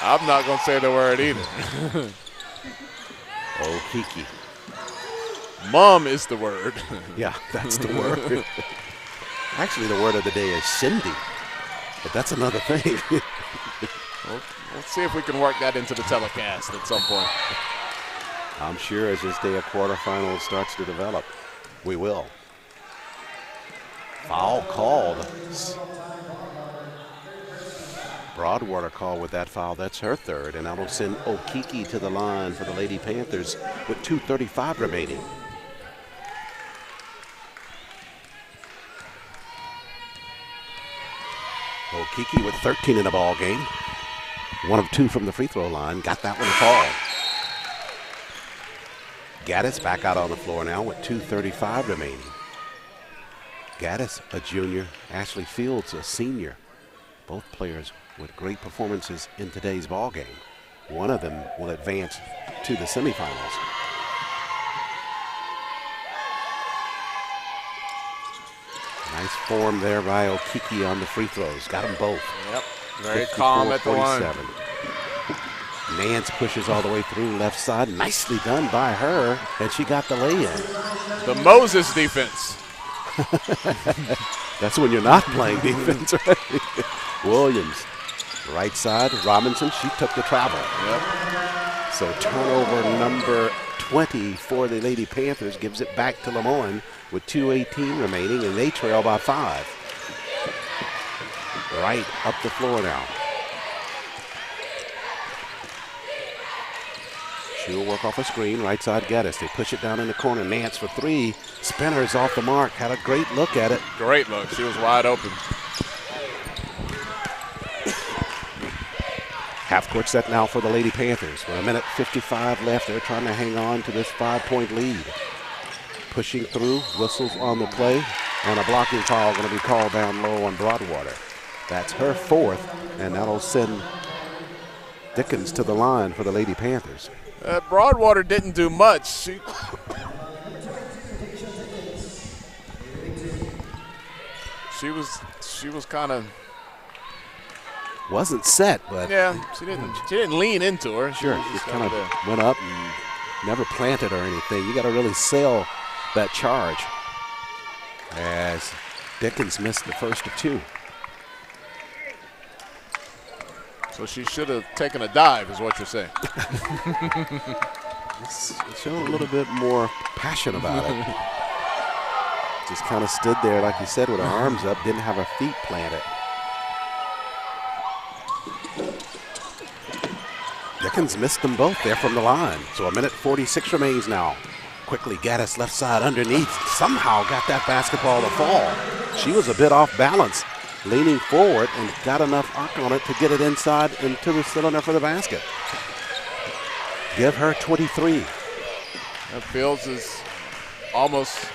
B: I'm not going to say the word either.
A: Oh, Kiki.
B: Mom is the word.
A: Yeah, that's the word. Actually, the word of the day is Cindy. But that's another thing.
B: Let's see if we can work that into the telecast at some point.
A: I'm sure as this day of quarterfinals starts to develop, we will. Foul called. Broadwater called with that foul. That's her third. And that'll send Okiki to the line for the Lady Panthers with 2:35 remaining. Okiki with 13 in the ball game. 1 of 2 from the free throw line. Got that one to fall. Gaddis back out on the floor now with 2:35 remaining. Gaddis, a junior. Ashley Fields, a senior. Both players with great performances in today's ball game. One of them will advance to the semifinals. Nice form there by Okiki on the free throws. Got them both.
B: Yep. Very calm at the line.
A: Nance pushes all the way through left side. Nicely done by her, and she got the lay-in.
B: The Moses defense.
A: That's when you're not playing defense, right? Williams, right side. Robinson, she took the travel.
B: Yep.
A: So turnover number 20 for the Lady Panthers gives it back to LeMoyne with 2:18 remaining, and they trail by 5. Right up the floor now. She'll work off a screen, right side Gaddis. They push it down in the corner. Nance for 3. Spinner's off the mark. Had a great look at it.
B: Great look. She was wide open.
A: Half court set now for the Lady Panthers. With 1:55 left, they're trying to hang on to this 5-point lead. Pushing through, whistles on the play, and a blocking foul going to be called down low on Broadwater. That's her 4th, and that'll send Dickens to the line for the Lady Panthers.
B: Broadwater didn't do much. She was kind of
A: wasn't set, but
B: yeah, she didn't lean into her.
A: Sure, she just kind of went up and never planted or anything. You got to really sail that charge. As Dickens missed the first of 2.
B: So she should have taken a dive, is what you're saying.
A: Showing a little bit more passion about it. Just kind of stood there, like you said, with her arms up, didn't have her feet planted. Dekins missed them both there from the line. So 1:46 remains now. Quickly, Gaddis left side underneath. Somehow got that basketball to fall. She was a bit off balance, leaning forward and got enough arc on it to get it inside into the cylinder for the basket. Give her 23.
B: And Fields is almost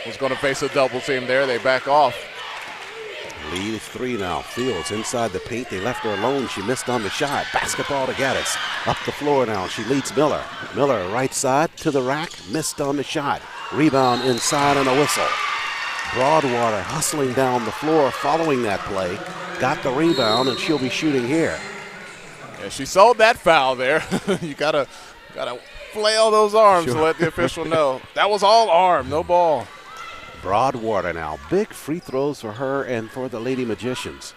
B: was going to face a double team there. They back off.
A: Lead is 3 now. Fields inside the paint. They left her alone. She missed on the shot. Basketball to Gaddis. Up the floor now. She leads Miller. Miller right side to the rack. Missed on the shot. Rebound inside and a whistle. Broadwater hustling down the floor following that play. Got the rebound and she'll be shooting here.
B: Yeah, she sold that foul there. You gotta flail those arms to let the official know. That was all arm, no ball.
A: Broadwater now. Big free throws for her and for the Lady Magicians.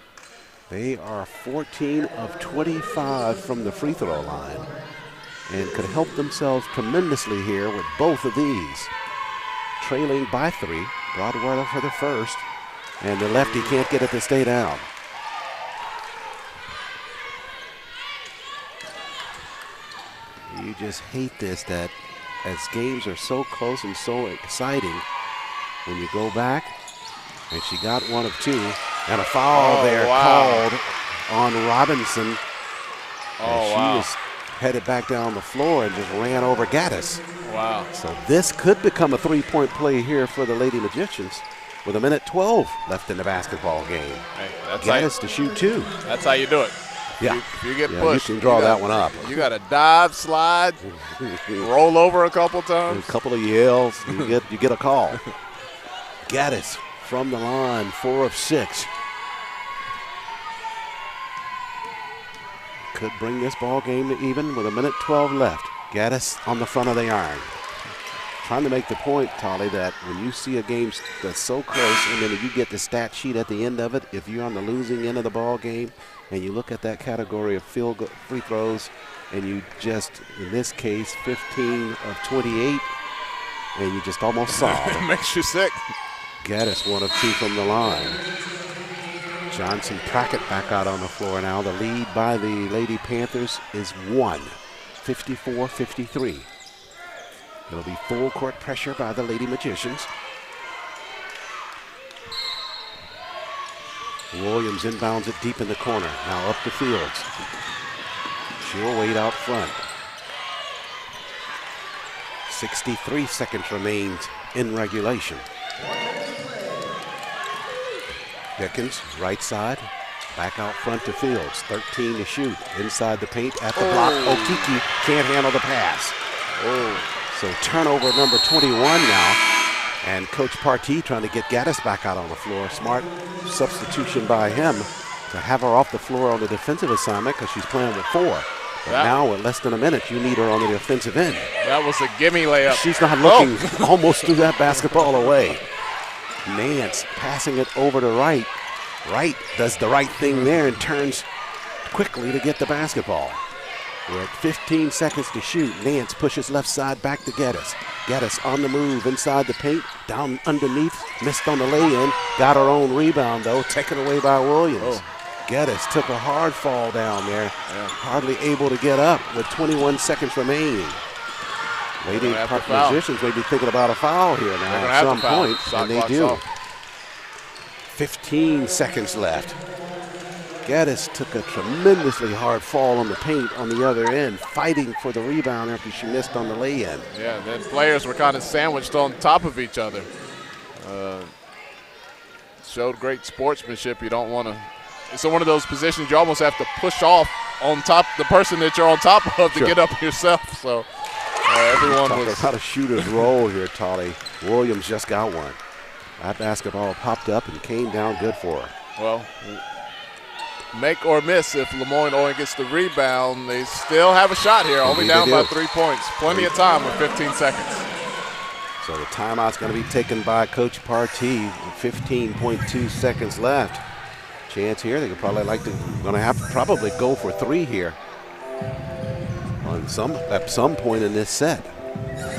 A: They are 14 of 25 from the free throw line and could help themselves tremendously here with both of these. Trailing by 3. Broadwater for the first, and the lefty can't get it to stay down. You just hate this, that as games are so close and so exciting, when you go back, and she got one of 2, and a foul called on Robinson. And she was headed back down the floor and just ran over Gaddis.
B: Wow.
A: So this could become a 3-point play here for the Lady Magicians with 1:12 left in the basketball game.
B: Hey, that's
A: Gaddis to shoot 2.
B: That's how you do it.
A: Yeah.
B: If you get pushed,
A: you can draw that one up.
B: You got to dive, slide, roll over a couple times.
A: A couple of yells, you get a call. Gaddis from the line, 4 of 6. Could bring this ball game to even with 1:12 left. Gaddis on the front of the iron. Trying to make the point, Tolly, that when you see a game that's so close and then you get the stat sheet at the end of it, if you're on the losing end of the ball game and you look at that category of free throws and you just, in this case, 15 of 28, and you just almost sob.
B: It makes you sick.
A: Gaddis 1 of 2 from the line. Johnson Prackett back out on the floor now. The lead by the Lady Panthers is 1, 54-53. It'll be full court pressure by the Lady Magicians. Williams inbounds it deep in the corner. Now up the Fields. She'll wait out front. 63 seconds remains in regulation. Dickens, right side, back out front to Fields. 13 to shoot. Inside the paint at the block. Okiki can't handle the pass. So turnover number 21 now. And Coach Partee trying to get Gaddis back out on the floor. Smart substitution by him to have her off the floor on the defensive assignment because she's playing with 4. But now with less than a minute, you need her on the offensive end.
B: That was a gimme layup.
A: She's not looking, almost threw that basketball away. Nance passing it over to Wright. Wright does the right thing there and turns quickly to get the basketball. We're at 15 seconds to shoot. Nance pushes left side back to Gaddis. Gaddis on the move inside the paint, down underneath, missed on the lay-in, got her own rebound though, taken away by Williams. Gaddis took a hard fall down there, hardly able to get up with 21 seconds remaining. Lady Magicians may be thinking about a foul here now at some point, and they do. 15 seconds left. Gaddis took a tremendously hard fall on the paint on the other end, fighting for the rebound after she missed on the lay-in.
B: Yeah, then players were kind of sandwiched on top of each other. Showed great sportsmanship. You don't want to. It's one of those positions you almost have to push off on top the person that you're on top of to get up yourself. So everyone was.
A: How to shooter's roll here, Tolly. Williams just got one. That basketball popped up and came down good for her.
B: Well, make or miss if LeMoyne-Owen gets the rebound. They still have a shot here, only down by 3 points. Plenty of time with 15 seconds.
A: So the timeout's going to be taken by Coach Partee with 15.2 seconds left. Chance here, they could probably going to have to probably go for 3 here at some point in this set.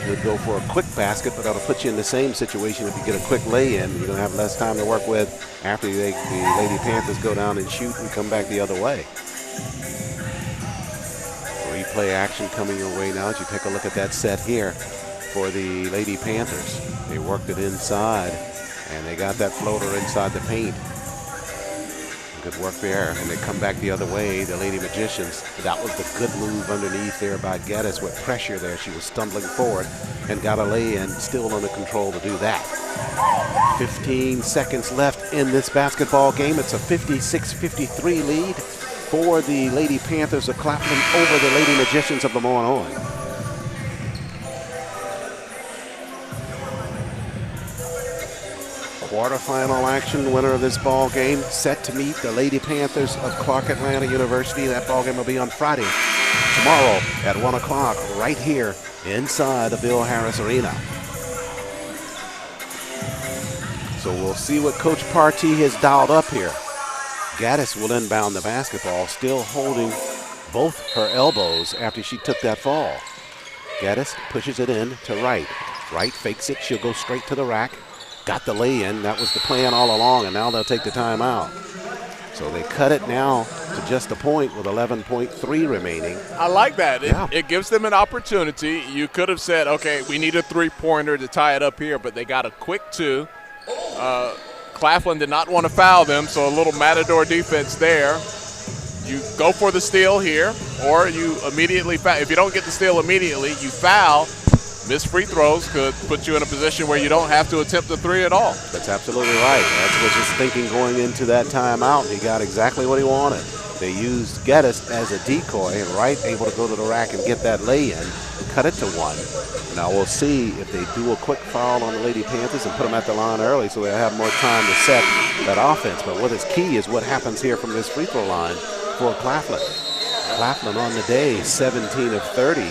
A: You'd go for a quick basket, but that'll put you in the same situation if you get a quick lay-in. You're going to have less time to work with after the Lady Panthers go down and shoot and come back the other way. play action coming your way now as you take a look at that set here for the Lady Panthers. They worked it inside, and they got that floater inside the paint. Good work there, and they come back the other way, the Lady Magicians. That was the good move underneath there by Geddes with pressure there. She was stumbling forward and got a lay-in, still under control to do that. 15 seconds left in this basketball game. It's a 56-53 lead for the Lady Panthers of Claflin over the Lady Magicians of LeMoyne-Owen. Quarterfinal action, winner of this ball game set to meet the Lady Panthers of Clark Atlanta University. That ball game will be on Friday, tomorrow at 1 o'clock, right here inside the Bill Harris Arena. So we'll see what Coach Partee has dialed up here. Gaddis will inbound the basketball, still holding both her elbows after she took that fall. Gaddis pushes it in to Wright. Wright fakes it. She'll go straight to the rack. Got the lay-in. That was the plan all along, and now they'll take the timeout. So they cut it now to just a point with 11.3 remaining.
B: I like that.
A: Yeah.
B: It gives them an opportunity. You could have said, okay, we need a three-pointer to tie it up here, but they got a quick two. Claflin did not want to foul them, so a little matador defense there. You go for the steal here, or you immediately foul. If you don't get the steal immediately, you foul. Missed free throws could put you in a position where you don't have to attempt the three at all.
A: That's absolutely right. That's what he's thinking going into that timeout. He got exactly what he wanted. They used Geddes as a decoy, and Wright able to go to the rack and get that lay-in, cut it to one. Now we'll see if they do a quick foul on the Lady Panthers and put them at the line early so they'll have more time to set that offense. But what is key is what happens here from this free throw line for Claflin. Claflin on the day, 17 of 30.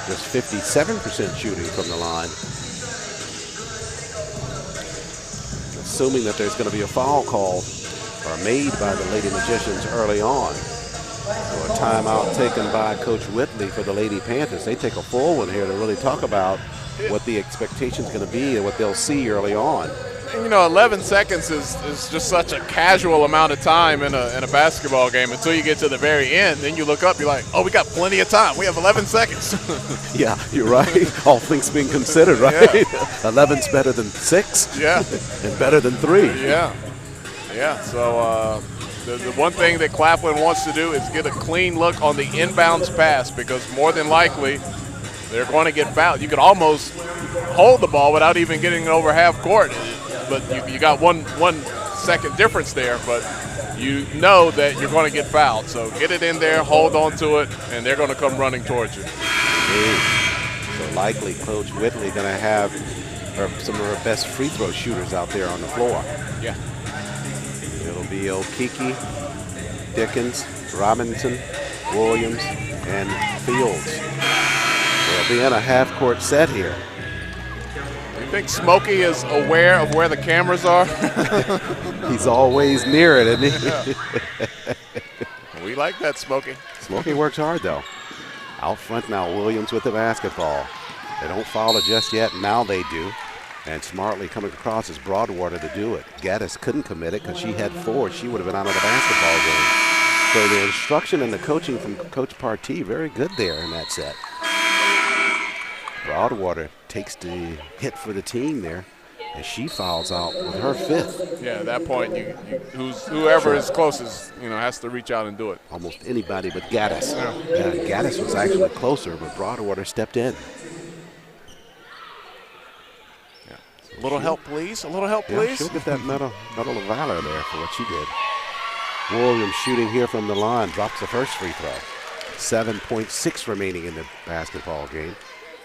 A: Just 57% shooting from the line. Assuming that there's going to be a foul call or made by the Lady Magicians early on. So a timeout taken by Coach Whitley for the Lady Panthers. They take a full one here to really talk about what the expectation is going to be and what they'll see early on.
B: And, 11 seconds is just such a casual amount of time in a basketball game until you get to the very end. Then you look up, you're like, oh, we got plenty of time. We have 11 seconds.
A: Yeah, you're right. All things being considered, right? Yeah. 11's better than 6.
B: Yeah.
A: And better than 3.
B: Yeah. Yeah. So the one thing that Claflin wants to do is get a clean look on the inbounds pass, because more than likely they're going to get fouled. You could almost hold the ball without even getting over half court. But you got one second difference there, but you know that you're going to get fouled. So get it in there, hold on to it, and they're going to come running towards you.
A: So likely Coach Whitley going to have some of her best free throw shooters out there on the floor.
B: Yeah.
A: It'll be Okiki, Dickens, Robinson, Williams, and Fields. They'll be in a half-court set here.
B: I think Smokey is aware of where the cameras are.
A: He's always near it, isn't he?
B: Yeah. We like that, Smokey.
A: Smokey works hard, though. Out front now, Williams with the basketball. They don't foul it just yet. Now they do. And smartly coming across is Broadwater to do it. Gaddis couldn't commit it because she had 4. She would have been out of the basketball game. So the instruction and the coaching from Coach Partee, very good there in that set. Broadwater takes the hit for the team there, and she fouls out with her 5th.
B: Yeah, at that point, whoever is closest, has to reach out and do it.
A: Almost anybody but Gaddis. Yeah, Gaddis was actually closer, but Broadwater stepped in.
B: Yeah. A little help, please. A little help, please.
A: Yeah, she'll get that medal of valor there for what she did. Williams shooting here from the line, drops the first free throw. 7.6 remaining in the basketball game.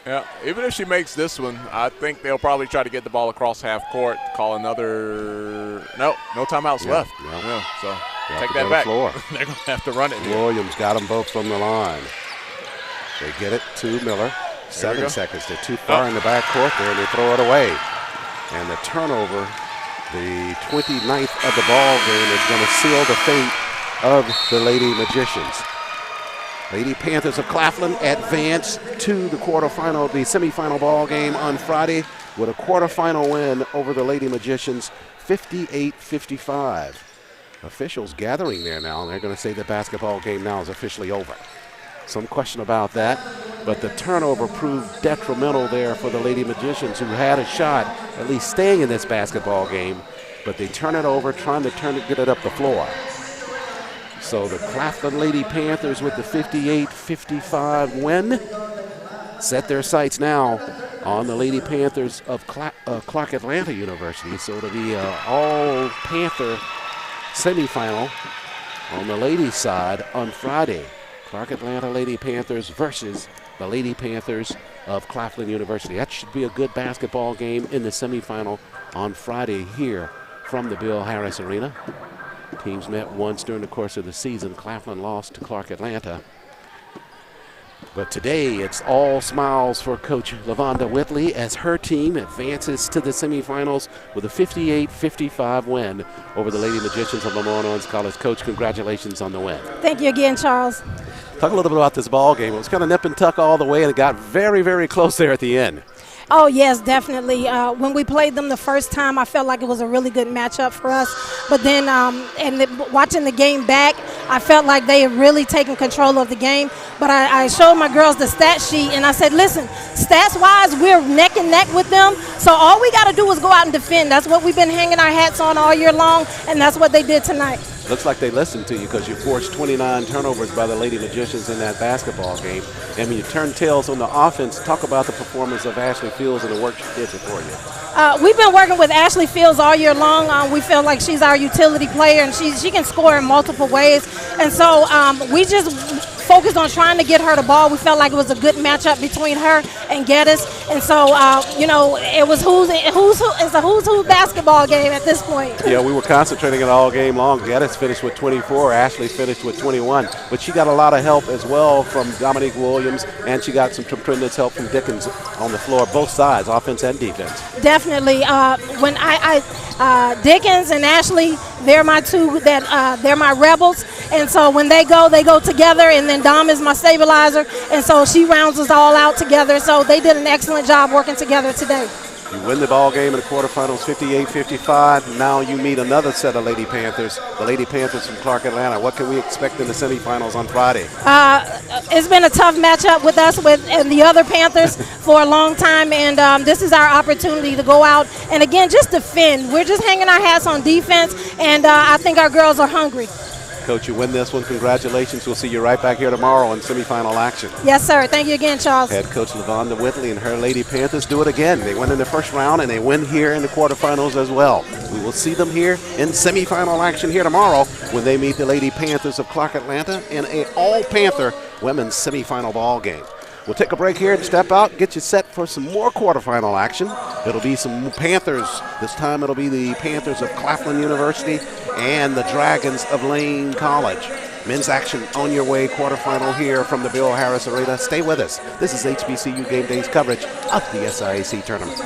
B: Yeah, even if she makes this one, I think they'll probably try to get the ball across half court, call another – no timeouts left. Yeah, so take that back. They're going to have to run it here.
A: Williams got them both from the line. They get it to Miller. 7 seconds. They're too far in the back court there, and they throw it away. And the turnover, the 29th of the ball game, is going to seal the fate of the Lady Magicians. Lady Panthers of Claflin advance to the quarterfinal, the semifinal ball game on Friday with a quarterfinal win over the Lady Magicians, 58-55. Officials gathering there now, and they're going to say the basketball game now is officially over. Some question about that. But the turnover proved detrimental there for the Lady Magicians, who had a shot at least staying in this basketball game. But they turn it over, trying to get it up the floor. So the Claflin Lady Panthers with the 58-55 win set their sights now on the Lady Panthers of Clark Atlanta University. So it'll be an all-Panther semifinal on the ladies' side on Friday. Clark Atlanta Lady Panthers versus the Lady Panthers of Claflin University. That should be a good basketball game in the semifinal on Friday here from the Bill Harris Arena. Teams met once during the course of the season. Claflin lost to Clark Atlanta. But today it's all smiles for Coach LaVonda Whitley as her team advances to the semifinals with a 58-55 win over the Lady Magicians of LeMoyne-Owen College. Coach, congratulations on the win.
E: Thank you again, Charles.
A: Talk a little bit about this ball game. It was kind of nip and tuck all the way, and it got very, very close there at the end.
E: Oh, yes, definitely. When we played them the first time, I felt like it was a really good matchup for us. But then watching the game back, I felt like they had really taken control of the game. But I showed my girls the stat sheet, and I said, listen, stats-wise, we're neck and neck with them. So all we got to do is go out and defend. That's what we've been hanging our hats on all year long, and that's what they did tonight.
A: Looks like they listened to you because you forced 29 turnovers by the Lady Magicians in that basketball game. And when you turn tails on the offense, talk about the performance of Ashley Fields and the work she did for you.
E: We've been working with Ashley Fields all year long. We feel like she's our utility player, and she can score in multiple ways. And so we just focused on trying to get her the ball. We felt like it was a good matchup between her and Geddes. And so, it was it's a who's who basketball game at this point.
A: Yeah, we were concentrating it all game long. Geddes finished with 24. Ashley finished with 21. But she got a lot of help as well from Dominique Williams, and she got some tremendous help from Dickens on the floor, both sides, offense and defense.
E: Definitely. When Dickens and Ashley, they're my two they're my rebels. And so when they go together, and then Dom is my stabilizer, and so she rounds us all out together. So they did an excellent job working together today.
A: You win the ball game in the quarterfinals 58-55. Now you meet another set of Lady Panthers, the Lady Panthers from Clark Atlanta. What can we expect in the semifinals on Friday?
E: It's been a tough matchup with us and the other Panthers for a long time, and this is our opportunity to go out and, again, just defend. We're just hanging our hats on defense, and I think our girls are hungry.
A: Coach, you win this one. Congratulations. We'll see you right back here tomorrow in semifinal action.
E: Yes, sir. Thank you again, Charles.
A: Head coach LaVonda Whitley and her Lady Panthers do it again. They win in the first round, and they win here in the quarterfinals as well. We will see them here in semifinal action here tomorrow when they meet the Lady Panthers of Clark Atlanta in an all-Panther women's semifinal ball game. We'll take a break here and step out, get you set for some more quarterfinal action. It'll be some Panthers. This time it'll be the Panthers of Claflin University and the Dragons of Lane College. Men's action on your way, quarterfinal here from the Bill Harris Arena. Stay with us. This is HBCU Game Day's coverage of the SIAC tournament.